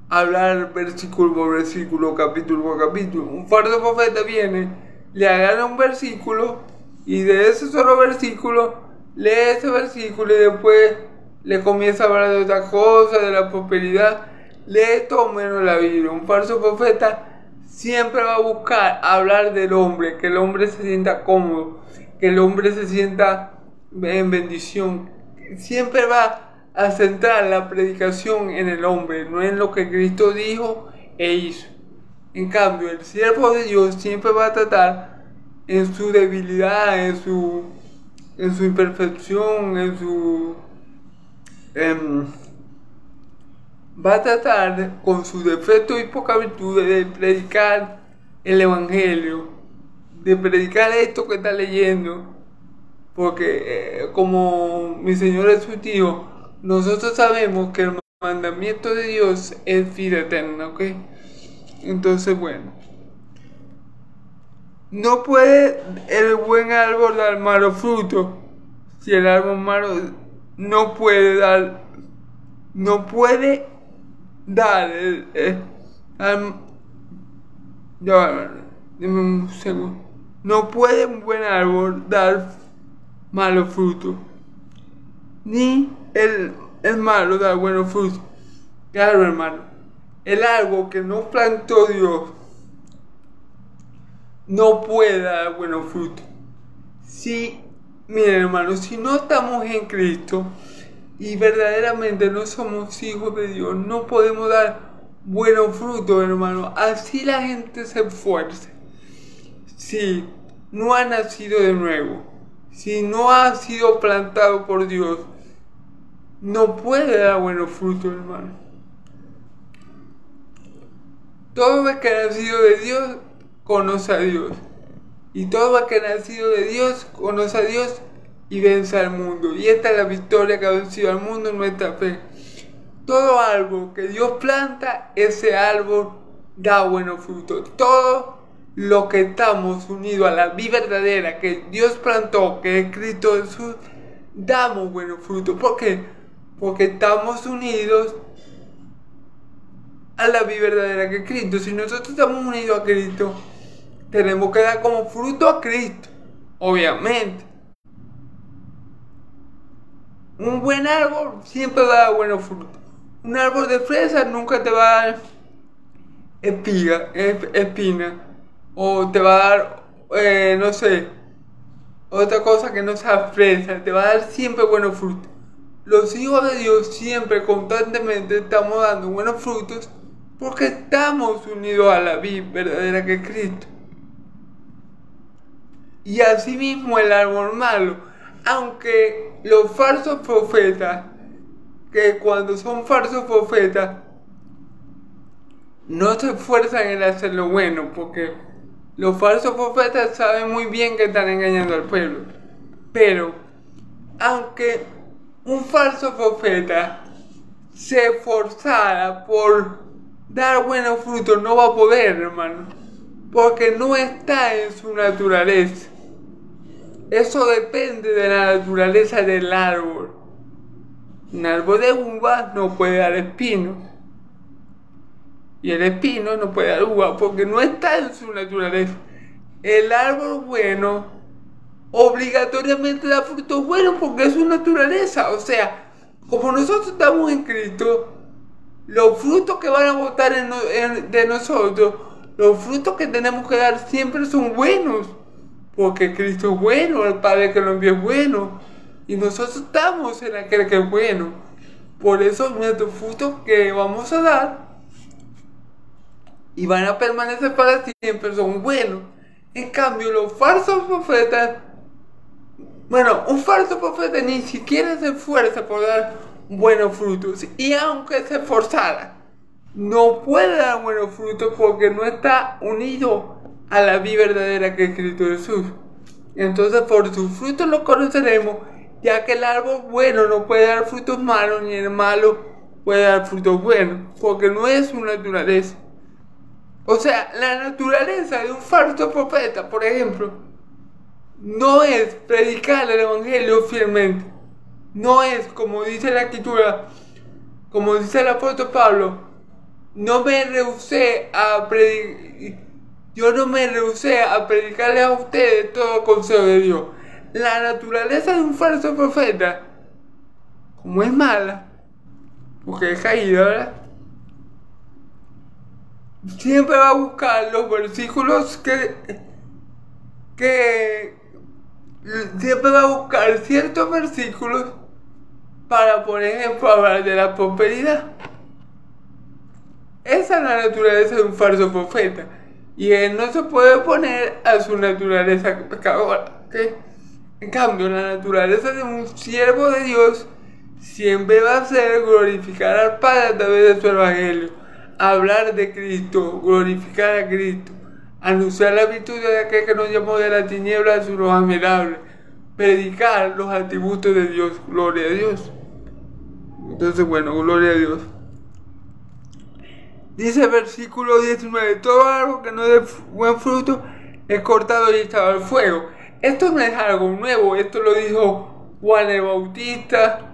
a hablar versículo por versículo, capítulo por capítulo. Un falso profeta viene, le agarra un versículo y de ese solo versículo lee ese versículo y después le comienza a hablar de otra cosa, de la prosperidad. Lee todo menos la Biblia. Un falso profeta siempre va a buscar hablar del hombre, que el hombre se sienta cómodo, que el hombre se sienta en bendición. Siempre va a centrar la predicación en el hombre, no en lo que Cristo dijo e hizo. En cambio, el siervo de Dios siempre va a tratar en su debilidad, en su imperfección, va a tratar con sus defectos y poca virtud de predicar el evangelio, de predicar esto que está leyendo, porque como mi Señor es su tío, nosotros sabemos que el mandamiento de Dios es vida eterna, ¿ok? Entonces, bueno, no puede el buen árbol dar malos frutos. Si el árbol malo no puede dar dime un segundo. No puede un buen árbol dar malos frutos, ni el malo dar buenos frutos. Claro, hermano, el árbol que no plantó Dios no puede dar buenos frutos. Miren, hermano, si no estamos en Cristo y verdaderamente no somos hijos de Dios, no podemos dar buenos frutos, hermano. Así la gente se esfuerce. Si no ha nacido de nuevo, si no ha sido plantado por Dios, no puede dar buenos frutos, hermano. Todo el que ha nacido de Dios conoce a Dios. Y todo el que ha nacido de Dios conoce a Dios y vence al mundo. Y esta es la victoria que ha vencido al mundo en nuestra fe. Todo árbol que Dios planta, ese árbol da buenos frutos. Todo lo que estamos unidos a la vida verdadera que Dios plantó, que es Cristo Jesús, damos buenos frutos. ¿Por qué? Porque estamos unidos a la vida verdadera que es Cristo. Si nosotros estamos unidos a Cristo, tenemos que dar como fruto a Cristo, obviamente. Un buen árbol siempre va a dar buenos frutos. Un árbol de fresa nunca te va a dar espina, o te va a dar, no sé, otra cosa que no sea fresa. Te va a dar siempre buenos frutos. Los hijos de Dios siempre, constantemente, estamos dando buenos frutos porque estamos unidos a la vida verdadera que es Cristo. Y asimismo el árbol malo, aunque los falsos profetas, que cuando son falsos profetas, no se esfuerzan en hacer lo bueno, porque los falsos profetas saben muy bien que están engañando al pueblo. Pero, aunque un falso profeta se esforzara por dar buenos frutos, no va a poder, hermano, porque no está en su naturaleza. Eso depende de la naturaleza del árbol. Un árbol de uva no puede dar espinos. Y el espino no puede dar uva porque no está en su naturaleza. El árbol bueno obligatoriamente da frutos buenos porque es su naturaleza. O sea, como nosotros estamos en Cristo, los frutos que van a botar de nosotros, los frutos que tenemos que dar siempre son buenos. Porque Cristo es bueno, el Padre que lo envió es bueno. Y nosotros estamos en aquel que es bueno. Por eso nuestros frutos que vamos a dar y van a permanecer para siempre son buenos. En cambio, los falsos profetas, un falso profeta ni siquiera se esfuerza por dar buenos frutos. Y aunque se esforzara, no puede dar buenos frutos porque no está unido a la vida verdadera que es Cristo Jesús. Entonces por sus frutos los conoceremos, ya que el árbol bueno no puede dar frutos malos, ni el malo puede dar frutos buenos, porque no es su naturaleza. O sea, la naturaleza de un falso profeta, por ejemplo, no es predicar el evangelio fielmente. No es, como dice la escritura, como dice el apóstol Pablo, yo no me rehusé a predicarles a ustedes todo el consejo de Dios. La naturaleza de un falso profeta, como es mala, porque es caída, ¿verdad? siempre va a buscar los versículos que siempre va a buscar ciertos versículos para, por ejemplo, hablar de la prosperidad. Esa es la naturaleza de un falso profeta. Y él no se puede oponer a su naturaleza pecadora. ¿Okay? En cambio, la naturaleza de un siervo de Dios siempre va a ser glorificar al Padre a través de su evangelio, hablar de Cristo, glorificar a Cristo, anunciar la virtud de aquel que nos llamó de la tiniebla a su luz admirable, predicar los atributos de Dios, gloria a Dios. Entonces, bueno, gloria a Dios. Dice el versículo 19, todo árbol que no dé buen fruto es cortado y echado al fuego. Esto no es algo nuevo, esto lo dijo Juan el Bautista.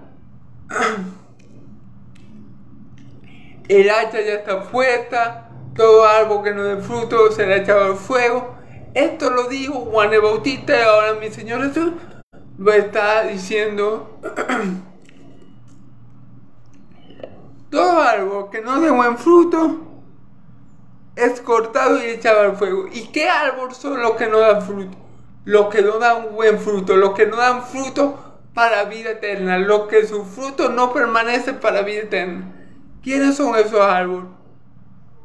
El hacha ya está puesta, todo árbol que no dé fruto será echado al fuego. Esto lo dijo Juan el Bautista y ahora mi Señor Jesús lo está diciendo. Todo árbol que no dé buen fruto es cortado y echado al fuego. ¿Y qué árbol son los que no dan fruto? Los que no dan buen fruto, los que no dan fruto para vida eterna, los que su fruto no permanece para vida eterna. ¿Quiénes son esos árboles?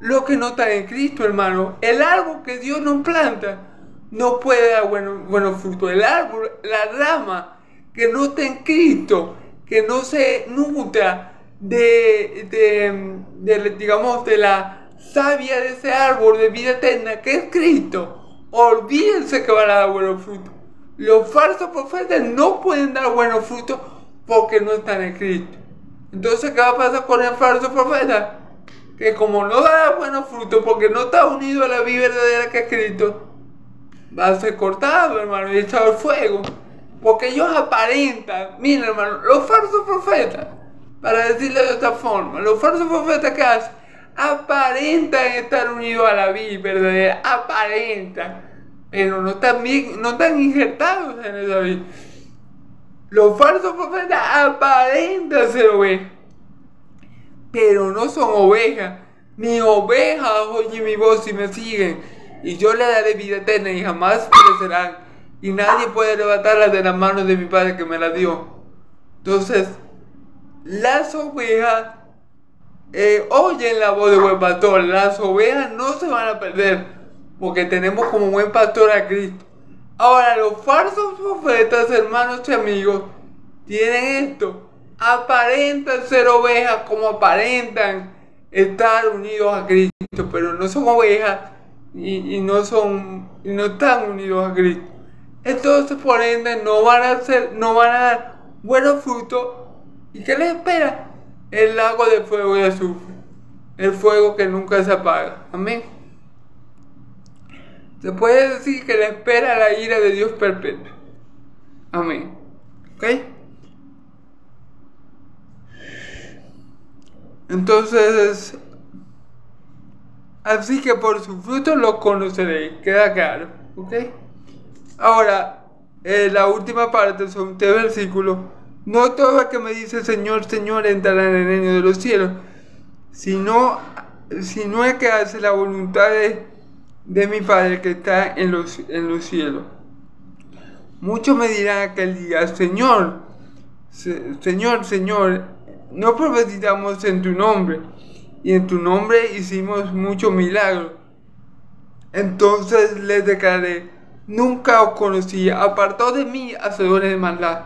Los que no están en Cristo, hermano. El árbol que Dios nos planta no puede dar buenos frutos. El árbol, la rama que no está en Cristo, que no se nutra digamos, de la savia de ese árbol de vida eterna que es Cristo, olvídense que van a dar buenos frutos. Los falsos profetas no pueden dar buenos frutos porque no están en Cristo. Entonces, ¿qué va a pasar con el falso profeta? Que como no da buenos frutos porque no está unido a la vida verdadera que es Cristo, va a ser cortado, hermano, y echado al fuego. Porque ellos aparentan, miren, hermano, los falsos profetas, para decirlo de otra forma, los falsos profetas que hacen, aparentan estar unidos a la vida verdadera, aparentan, pero no están injertados en esa vida. Los falsos profetas aparentan ser ovejas, pero no son ovejas. Mis ovejas oyen mi voz y me siguen, y yo les daré vida eterna y jamás perecerán, y nadie puede arrebatarlas de las manos de mi Padre que me las dio. Entonces, las ovejas oyen la voz de buen pastor. Las ovejas no se van a perder porque tenemos como buen pastor a Cristo. Ahora, los falsos profetas, hermanos y amigos, tienen esto: aparentan ser ovejas como aparentan estar unidos a Cristo, pero no son ovejas y no están unidos a Cristo. Entonces, por ende, no van a dar buenos frutos. ¿Y qué les espera? El lago de fuego y azufre, el fuego que nunca se apaga. Amén. Se puede decir que le espera la ira de Dios perpetua. Amén. ¿Ok? Entonces, así que por sus frutos los conoceréis. Queda claro. ¿Ok? Ahora, la última parte son 3 versículos. No todo el que me dice Señor, Señor entrará en el reino de los cielos, sino el que hace la voluntad de mi Padre que está en los cielos. Muchos me dirán aquel día: Señor, Señor, Señor, no profetizamos en tu nombre, y en tu nombre hicimos muchos milagros. Entonces les declaré: nunca os conocí, apartaos de mí, hacedores de maldad.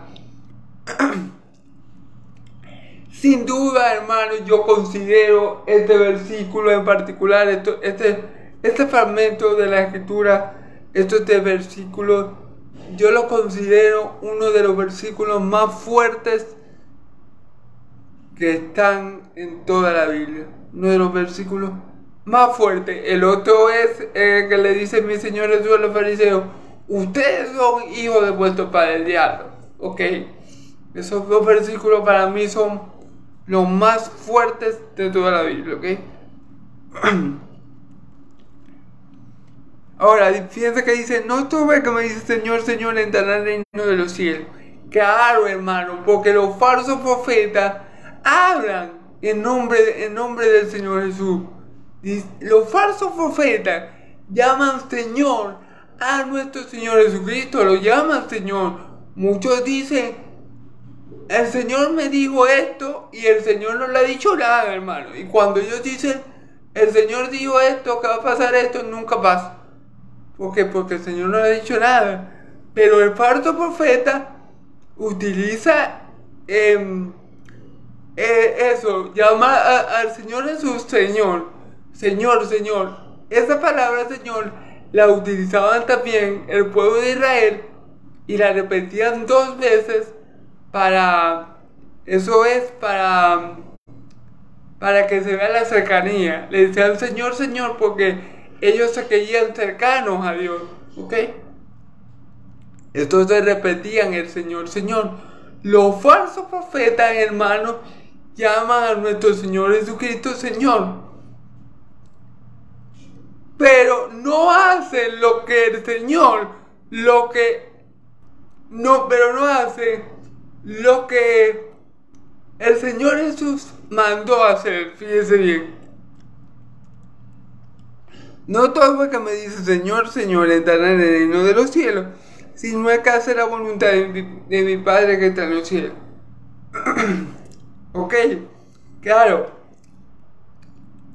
Sin duda, hermano, yo considero este versículo en particular, este fragmento de la escritura, estos 3 versículos, yo lo considero uno de los versículos más fuertes que están en toda la Biblia. Uno de los versículos más fuertes. El otro es que le dice mi Señor Jesús a los fariseos: ustedes son hijos de vuestro padre el diablo. Ok. Esos 2 versículos para mí son los más fuertes de toda la Biblia, ¿ok? Ahora, fíjense que dice: no todo el que me dice Señor, Señor entrará en el reino de los cielos. Claro, hermano, porque los falsos profetas hablan en nombre del Señor Jesús, Los falsos profetas llaman Señor a nuestro Señor Jesucristo, lo llaman Señor. Muchos dicen, el Señor me dijo esto y el Señor no le ha dicho nada, hermano. Y cuando ellos dicen, el Señor dijo esto, que va a pasar esto, nunca pasa. ¿Por qué? Porque el Señor no le ha dicho nada. Pero el falso profeta utiliza eso, llama al Señor Jesús Señor, Señor, Señor. Esa palabra Señor la utilizaban también el pueblo de Israel y la repetían 2 veces eso es para que se vea la cercanía. Le decían Señor, Señor porque ellos se creían cercanos a Dios, ¿ok? Entonces repetían el Señor, Señor. Los falsos profetas, hermanos, llaman a nuestro Señor Jesucristo Señor, pero no hacen lo que el Señor, pero no hacen lo que el Señor Jesús mandó hacer. Fíjese bien. No todo el que me dice Señor, Señor entrará en el reino de los cielos, sino el que hace la voluntad de mi Padre que está en los cielos. Ok, claro.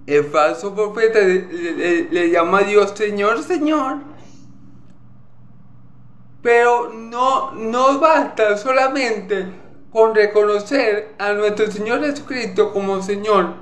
El falso profeta le llama a Dios Señor, Señor. Pero no basta solamente con reconocer a nuestro Señor Jesucristo como Señor.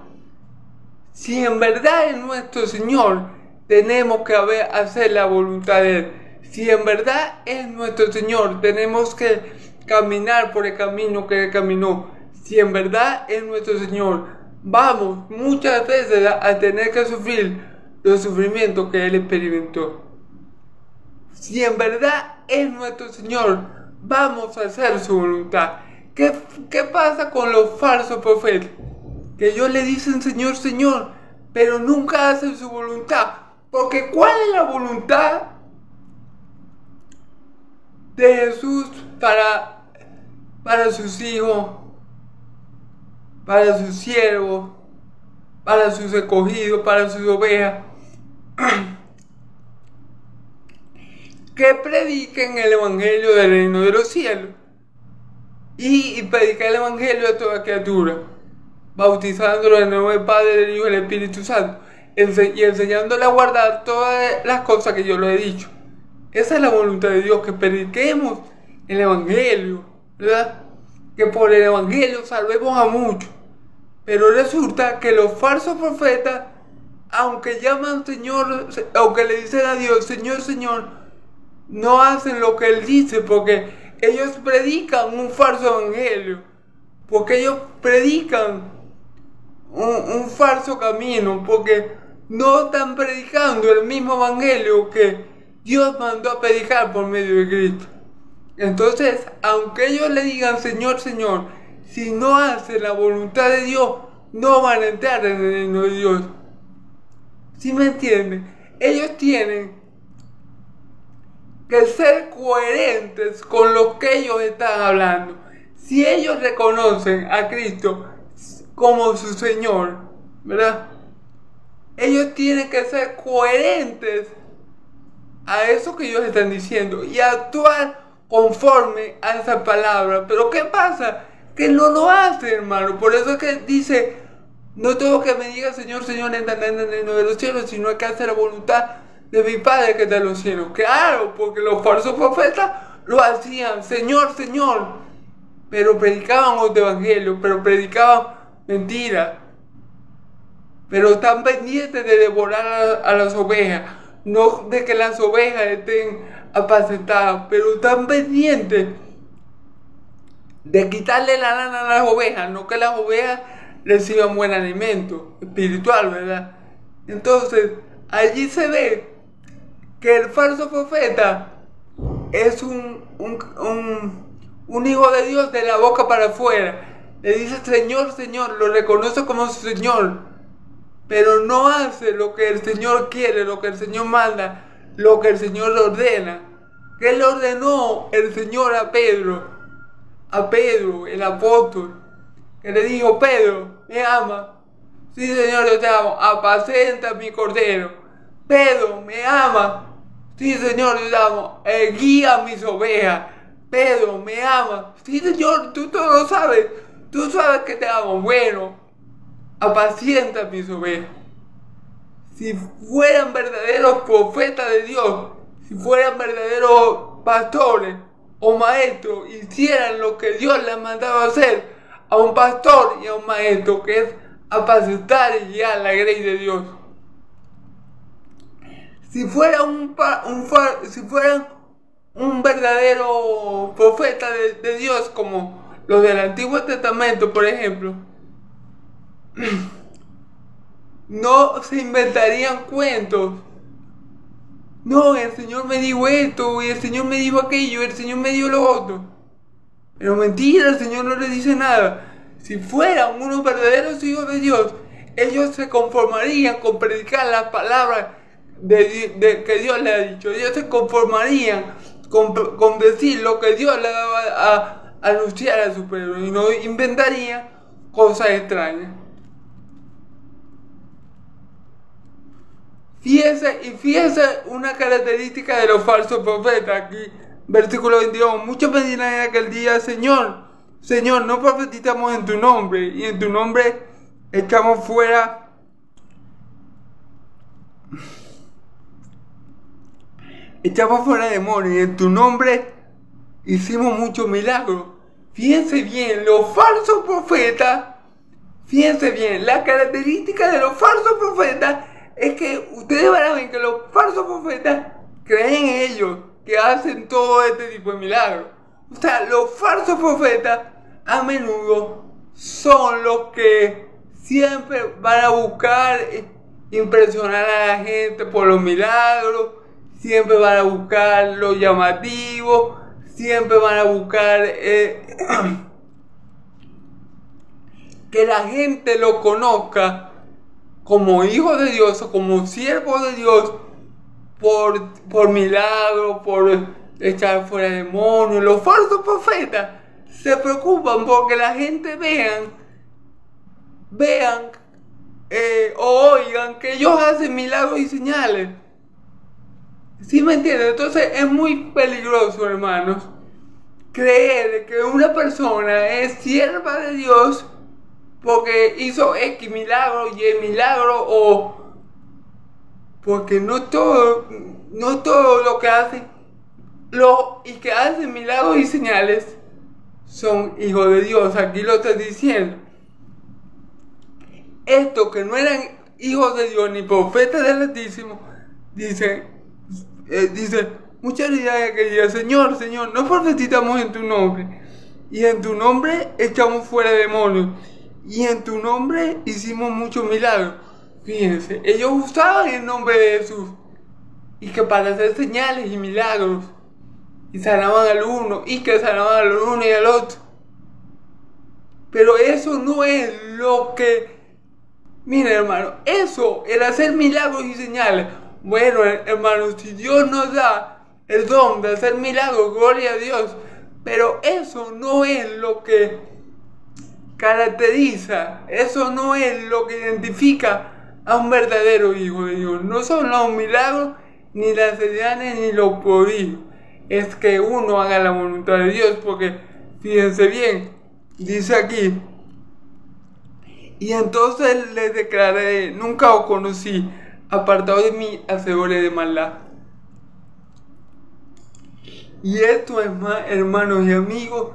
Si en verdad es nuestro Señor, tenemos que hacer la voluntad de Él. Si en verdad es nuestro Señor, tenemos que caminar por el camino que Él caminó. Si en verdad es nuestro Señor, vamos muchas veces a tener que sufrir los sufrimientos que Él experimentó. Si en verdad es nuestro Señor, vamos a hacer su voluntad. ¿Qué pasa con los falsos profetas? Que ellos le dicen Señor, Señor, pero nunca hacen su voluntad. Porque ¿cuál es la voluntad de Jesús para sus hijos, para sus siervos, para sus escogidos, para sus ovejas? Que prediquen el Evangelio del reino de los cielos y predicar el Evangelio a toda criatura, bautizándolo en el nombre del Padre, del Hijo y del Espíritu Santo, y enseñándole a guardar todas las cosas que yo le he dicho. Esa es la voluntad de Dios, que prediquemos el Evangelio, ¿verdad? Que por el Evangelio salvemos a muchos. Pero resulta que los falsos profetas, aunque llaman Señor, aunque le dicen a Dios Señor, Señor, no hacen lo que Él dice, porque ellos predican un falso evangelio, porque ellos predican un falso camino, porque no están predicando el mismo evangelio que Dios mandó a predicar por medio de Cristo. Entonces, aunque ellos le digan Señor, Señor, si no hacen la voluntad de Dios, no van a entrar en el reino de Dios. ¿Sí me entienden? Ellos tienen que ser coherentes con lo que ellos están hablando. Si ellos reconocen a Cristo como su Señor, ¿verdad? Ellos tienen que ser coherentes a eso que ellos están diciendo y actuar conforme a esa palabra. Pero ¿qué pasa? Que no lo hacen, hermano. Por eso es que dice, no tengo que me diga Señor, Señor, entra en el reino de los cielos, sino que hace la voluntad de mi Padre que está en los cielos. Claro, porque los falsos profetas lo hacían, Señor, Señor, pero predicaban otro evangelio, pero predicaban mentiras, pero están pendientes de devorar a las ovejas, no de que las ovejas estén apacentadas, pero están pendientes de quitarle la lana a las ovejas, no que las ovejas reciban buen alimento espiritual, ¿verdad? Entonces, allí se ve que el falso profeta es un hijo de Dios de la boca para afuera. Le dice Señor, Señor, lo reconoce como su Señor, pero no hace lo que el Señor quiere, lo que el Señor manda, lo que el Señor le ordena. ¿Qué le ordenó el Señor a Pedro, el apóstol? Que le dijo, Pedro, me ama, Sí, Señor, yo te amo. Apacenta mi cordero. Pedro, me ama. Sí, Señor, yo te amo. Guía mis ovejas. Pedro, me ama. Sí, Señor, tú todo lo sabes. Tú sabes que te amo. Bueno, apacienta mis ovejas. Si fueran verdaderos profetas de Dios, si fueran verdaderos pastores o maestros, hicieran lo que Dios les mandaba hacer a un pastor y a un maestro, que es apacentar y guiar la grey de Dios. Si fueran un verdadero profeta de Dios, como los del Antiguo Testamento, por ejemplo, no se inventarían cuentos. No, el Señor me dijo esto, y el Señor me dijo aquello, y el Señor me dijo lo otro. Pero mentira, el Señor no les dice nada. Si fueran unos verdaderos hijos de Dios, ellos se conformarían con predicar las palabras que Dios les ha dicho. Ellos se conformarían con decir lo que Dios le daba a anunciar a su pueblo, y no inventarían cosas extrañas. Fíjese una característica de los falsos profetas. Aquí, versículo 22. Muchos me dirán en aquel día: Señor, Señor, no profetizamos en tu nombre, y en tu nombre echamos fuera demonios, y en tu nombre hicimos muchos milagros. Fíjense bien, los falsos profetas, fíjense bien, la característica de los falsos profetas es que ustedes van a ver que los falsos profetas creen en ellos, que hacen todo este tipo de milagros. O sea, los falsos profetas a menudo son los que siempre van a buscar impresionar a la gente por los milagros, siempre van a buscar lo llamativo, siempre van a buscar que la gente lo conozca como hijo de Dios o como siervo de Dios por milagro, por echar fuera demonios. Los falsos profetas se preocupan porque la gente vean o oigan que ellos hacen milagros y señales. ¿Sí me entienden? Entonces es muy peligroso, hermanos, creer que una persona es sierva de Dios porque hizo X milagro, Y milagro, o porque no todo lo que hacen y que hacen milagros y señales son hijos de Dios. Aquí lo está diciendo. Estos que no eran hijos de Dios ni profetas del Altísimo, dice, muchas ideas que dicen: Señor, Señor, no profetizamos en tu nombre, y en tu nombre echamos fuera demonios, y en tu nombre hicimos muchos milagros. Fíjense, ellos usaban el nombre de Jesús, y que para hacer señales y milagros, y sanaban al uno, y que sanaban al uno y al otro. Pero eso no es lo que... Miren, hermano, eso, el hacer milagros y señales. Bueno, hermano, si Dios nos da el don de hacer milagros, gloria a Dios. Pero eso no es lo que caracteriza, eso no es lo que identifica a un verdadero hijo de Dios. No son los milagros, ni las señales, ni los prodigios. Es que uno haga la voluntad de Dios, porque fíjense bien, dice aquí: y entonces les declaré: nunca os conocí, apartado de mí, hacedores de maldad. Y esto es más, hermanos y amigos,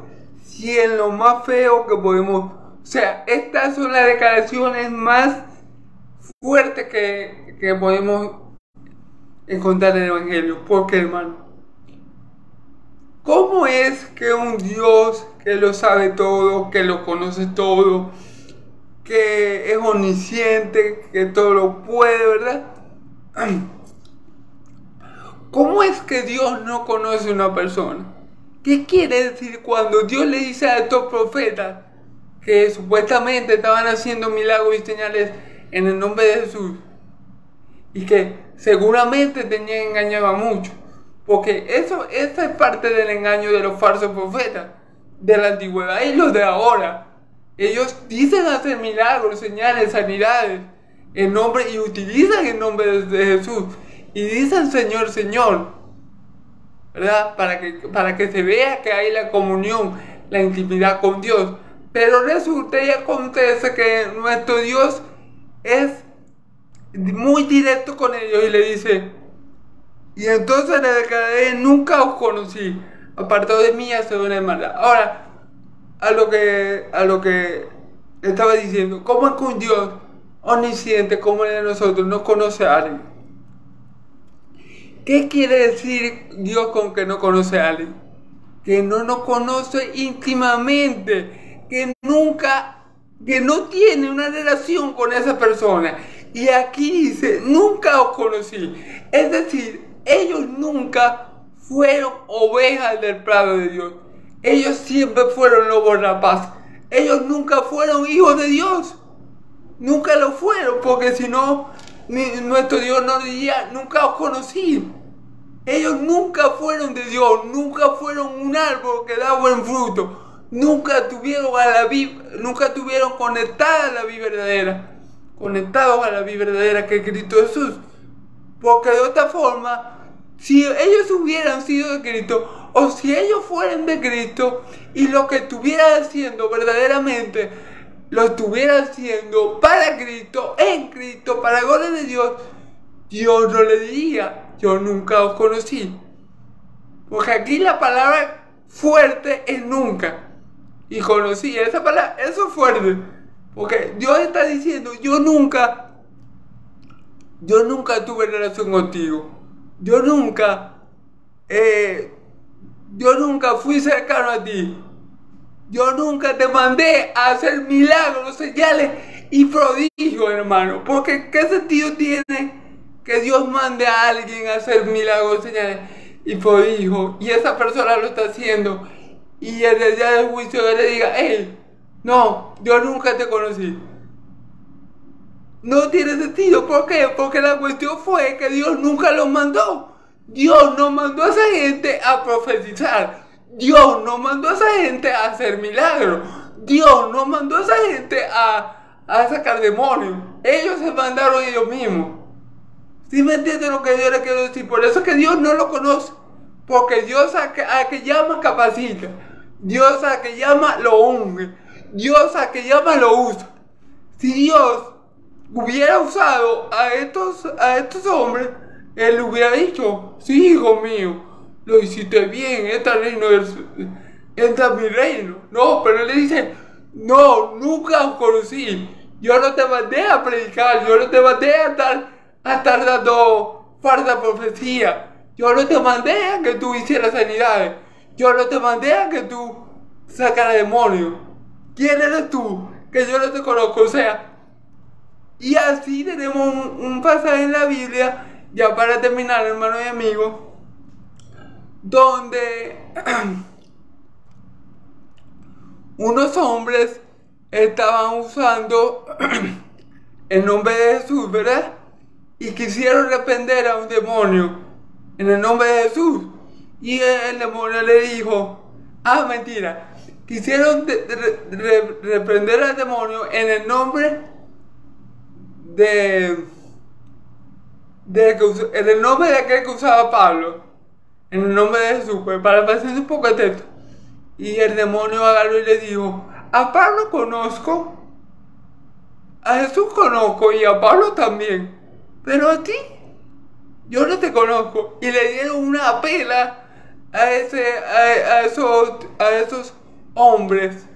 si es lo más feo que podemos... O sea, estas son las declaraciones más fuertes que podemos encontrar en el Evangelio. Porque, hermano, ¿cómo es que un Dios que lo sabe todo, que lo conoce todo, que es omnisciente, que todo lo puede, ¿verdad? ¿Cómo es que Dios no conoce a una persona? ¿Qué quiere decir cuando Dios le dice a estos profetas que supuestamente estaban haciendo milagros y señales en el nombre de Jesús, y que seguramente tenían engañado a muchos? Porque esa es parte del engaño de los falsos profetas de la antigüedad y los de ahora. Ellos dicen hacer milagros, señales, sanidades, en nombre, y utilizan el nombre de Jesús. Y dicen Señor, Señor, ¿verdad? Para que se vea que hay la comunión, la intimidad con Dios. Pero resulta y acontece que nuestro Dios es muy directo con ellos y le dice: y entonces le declaré, nunca os conocí, apartado de mí, hacedores de maldad. Ahora, a lo que estaba diciendo, ¿cómo es que un Dios omnisciente como el de nosotros no conoce a alguien? ¿Qué quiere decir Dios con que no conoce a alguien? Que no nos conoce íntimamente, que no tiene una relación con esa persona. Y aquí dice, nunca os conocí. Es decir, ellos nunca fueron ovejas del prado de Dios. Ellos siempre fueron lobos rapaces. Ellos nunca fueron hijos de Dios. Nunca lo fueron, porque si no, nuestro Dios nos diría, nunca os conocí. Ellos nunca fueron de Dios, nunca fueron un árbol que da buen fruto, nunca tuvieron conectada a la vida verdadera, conectados a la vida verdadera que es Cristo Jesús. Porque de otra forma, si ellos hubieran sido de Cristo, o si ellos fueran de Cristo, y lo que estuvieran haciendo verdaderamente, lo estuvieran haciendo para Cristo, en Cristo, para la gloria de Dios, Dios no le diría, yo nunca os conocí. Porque aquí la palabra fuerte es nunca. Y conocí, esa palabra, eso es fuerte. Porque Dios está diciendo, yo nunca tuve relación contigo. Yo nunca fui cercano a ti. Yo nunca te mandé a hacer milagros, señales y prodigios, hermano. Porque ¿qué sentido tiene que Dios mande a alguien a hacer milagros, señales y prodigios, y esa persona lo está haciendo, y en el día del juicio Él le diga, hey, no, yo nunca te conocí? No tiene sentido. ¿Por qué? Porque la cuestión fue que Dios nunca los mandó. Dios no mandó a esa gente a profetizar. Dios no mandó a esa gente a hacer milagros. Dios no mandó a esa gente a sacar demonios. Ellos se mandaron ellos mismos. ¿Sí me entienden lo que yo le quiero decir? Por eso es que Dios no lo conoce. Porque Dios a que llama capacita. Dios a que llama lo unge. Dios a que llama lo usa. Si Dios hubiera usado a estos hombres, Él hubiera dicho, sí, hijo mío, lo hiciste bien, entra en mi reino. No, pero Él le dice, no, nunca os conocí. Yo no te mandé a predicar, yo no te mandé a estar dando falsa profecía. Yo no te mandé a que tú hicieras sanidades. Yo no te mandé a que tú sacaras demonios. ¿Quién eres tú? Que yo no te conozco. O sea, y así tenemos un pasaje en la Biblia, ya para terminar, hermano y amigo, donde unos hombres estaban usando el nombre de Jesús, ¿verdad? Y quisieron reprender a un demonio en el nombre de Jesús. Y el demonio le dijo, mentira, quisieron reprender al demonio en el nombre en el nombre de aquel que usaba Pablo, en el nombre de Jesús, pues para pasar un poco de texto. Y el demonio agarró y le dijo, a Pablo conozco, a Jesús conozco y a Pablo también, pero a ti yo no te conozco. Y le dieron una pela a esos hombres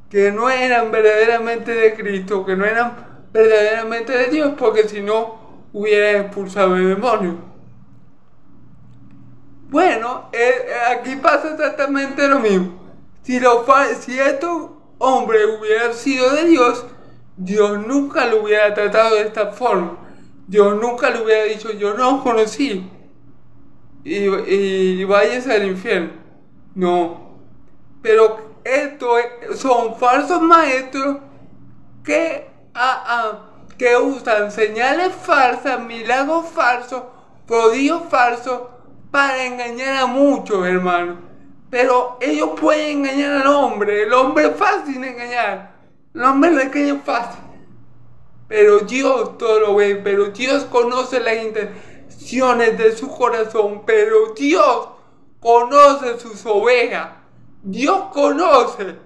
que no eran verdaderamente de Cristo, que no eran verdaderamente de Dios, porque si no hubieran expulsado el demonio. Bueno, aquí pasa exactamente lo mismo. Si estos hombres hubieran sido de Dios, Dios nunca lo hubiera tratado de esta forma. Dios nunca le hubiera dicho, yo no os conocí y váyase al infierno. No. Pero estos son falsos maestros que usan señales falsas, milagros falsos, prodigios falsos para engañar a muchos, hermanos. Pero ellos pueden engañar al hombre. El hombre es fácil de engañar. El hombre le engaña fácil. Pero Dios todo lo ve. Pero Dios conoce las intenciones de su corazón. Pero Dios conoce sus ovejas. Dios conoce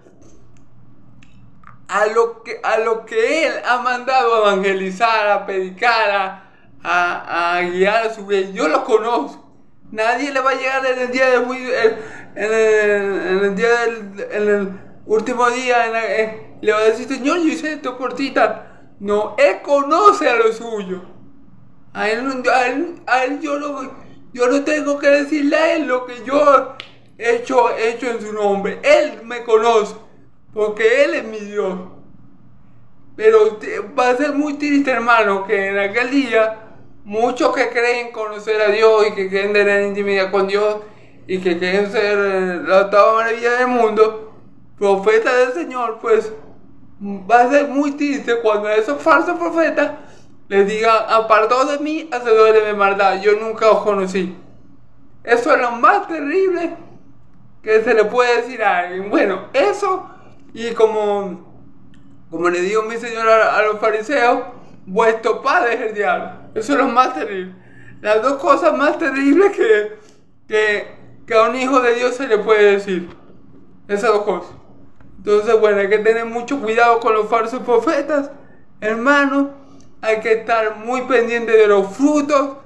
a lo que Él ha mandado a evangelizar, a predicar, a guiar a su vida. Yo lo conozco. Nadie le va a llegar en el día del juicio, en el último día, le va a decir: Señor, yo hice esto por ti, tal. No, Él conoce a lo suyo. A él yo no tengo que decirle a Él lo que yo he hecho en su nombre. Él me conoce, porque Él es mi Dios. Pero va a ser muy triste, hermano, que en aquel día muchos que creen conocer a Dios y que quieren tener intimidad con Dios y que quieren ser la octava maravilla del mundo, profetas del Señor, pues va a ser muy triste cuando esos falsos profetas les digan: apartaos de mí, hacedores de maldad, yo nunca os conocí. Eso es lo más terrible que se le puede decir a alguien. Bueno, eso, y como le dijo mi Señor a los fariseos: vuestro padre es el diablo. Eso es lo más terrible. Las dos cosas más terribles que a un hijo de Dios se le puede decir. Esas dos cosas. Entonces, bueno, hay que tener mucho cuidado con los falsos profetas, hermanos. Hay que estar muy pendiente de los frutos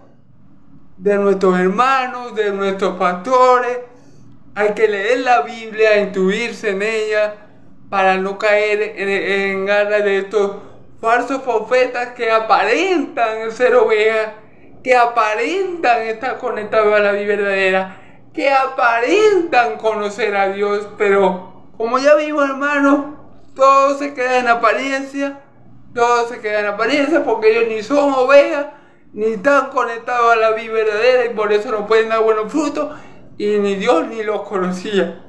de nuestros hermanos, de nuestros pastores. Hay que leer la Biblia, instruirse en ella, para no caer en garras de estos falsos profetas que aparentan ser ovejas, que aparentan estar conectados a la vida verdadera, que aparentan conocer a Dios, pero como ya vimos, hermanos, todo se queda en apariencia. Todo se queda en apariencia, porque ellos ni son ovejas, ni están conectados a la vida verdadera, y por eso no pueden dar buenos frutos, y ni Dios ni los conocía,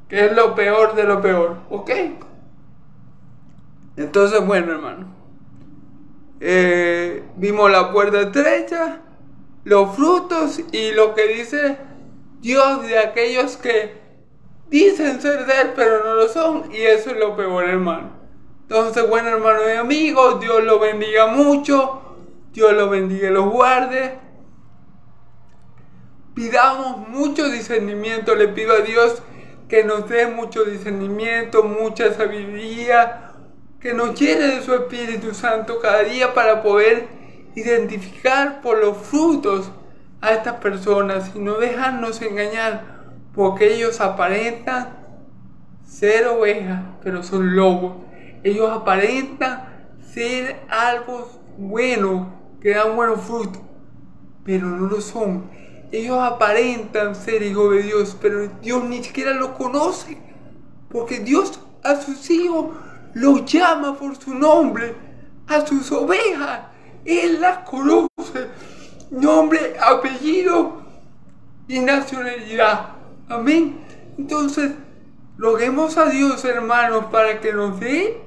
que es lo peor de lo peor, ¿ok? Entonces, bueno, hermano, vimos la puerta estrecha, los frutos y lo que dice Dios de aquellos que dicen ser de Él, pero no lo son, y eso es lo peor, hermano. Entonces, bueno, hermanos y amigos, Dios los bendiga mucho, Dios los bendiga y los guarde. Pidamos mucho discernimiento, le pido a Dios que nos dé mucho discernimiento, mucha sabiduría, que nos llene de su Espíritu Santo cada día para poder identificar por los frutos a estas personas y no dejarnos engañar, porque ellos aparentan ser ovejas, pero son lobos. Ellos aparentan ser árboles buenos, que dan buenos frutos, pero no lo son. Ellos aparentan ser hijos de Dios, pero Dios ni siquiera los conoce, porque Dios a sus hijos los llama por su nombre, a sus ovejas. Él las conoce, nombre, apellido y nacionalidad. Amén. Entonces, roguemos a Dios, hermanos, para que nos dé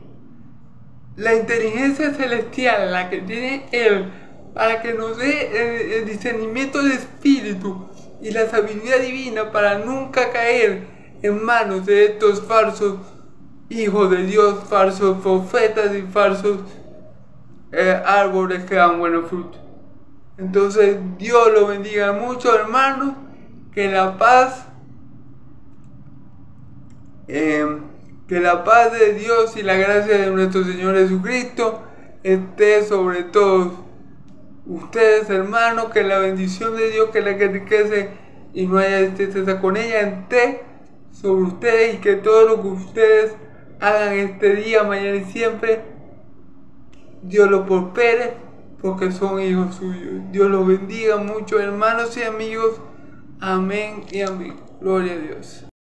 la inteligencia celestial, la que tiene Él, para que nos dé el discernimiento de espíritu y la sabiduría divina para nunca caer en manos de estos falsos hijos de Dios, falsos profetas y falsos árboles que dan buenos frutos. Entonces, Dios los bendiga mucho, hermanos, que la paz de Dios y la gracia de nuestro Señor Jesucristo esté sobre todos ustedes, hermanos, que la bendición de Dios, que la que enriquece y no haya tristeza con ella, esté sobre ustedes, y que todo lo que ustedes hagan este día, mañana y siempre, Dios lo prospere, porque son hijos suyos. Dios los bendiga mucho, hermanos y amigos. Amén y amén. Gloria a Dios.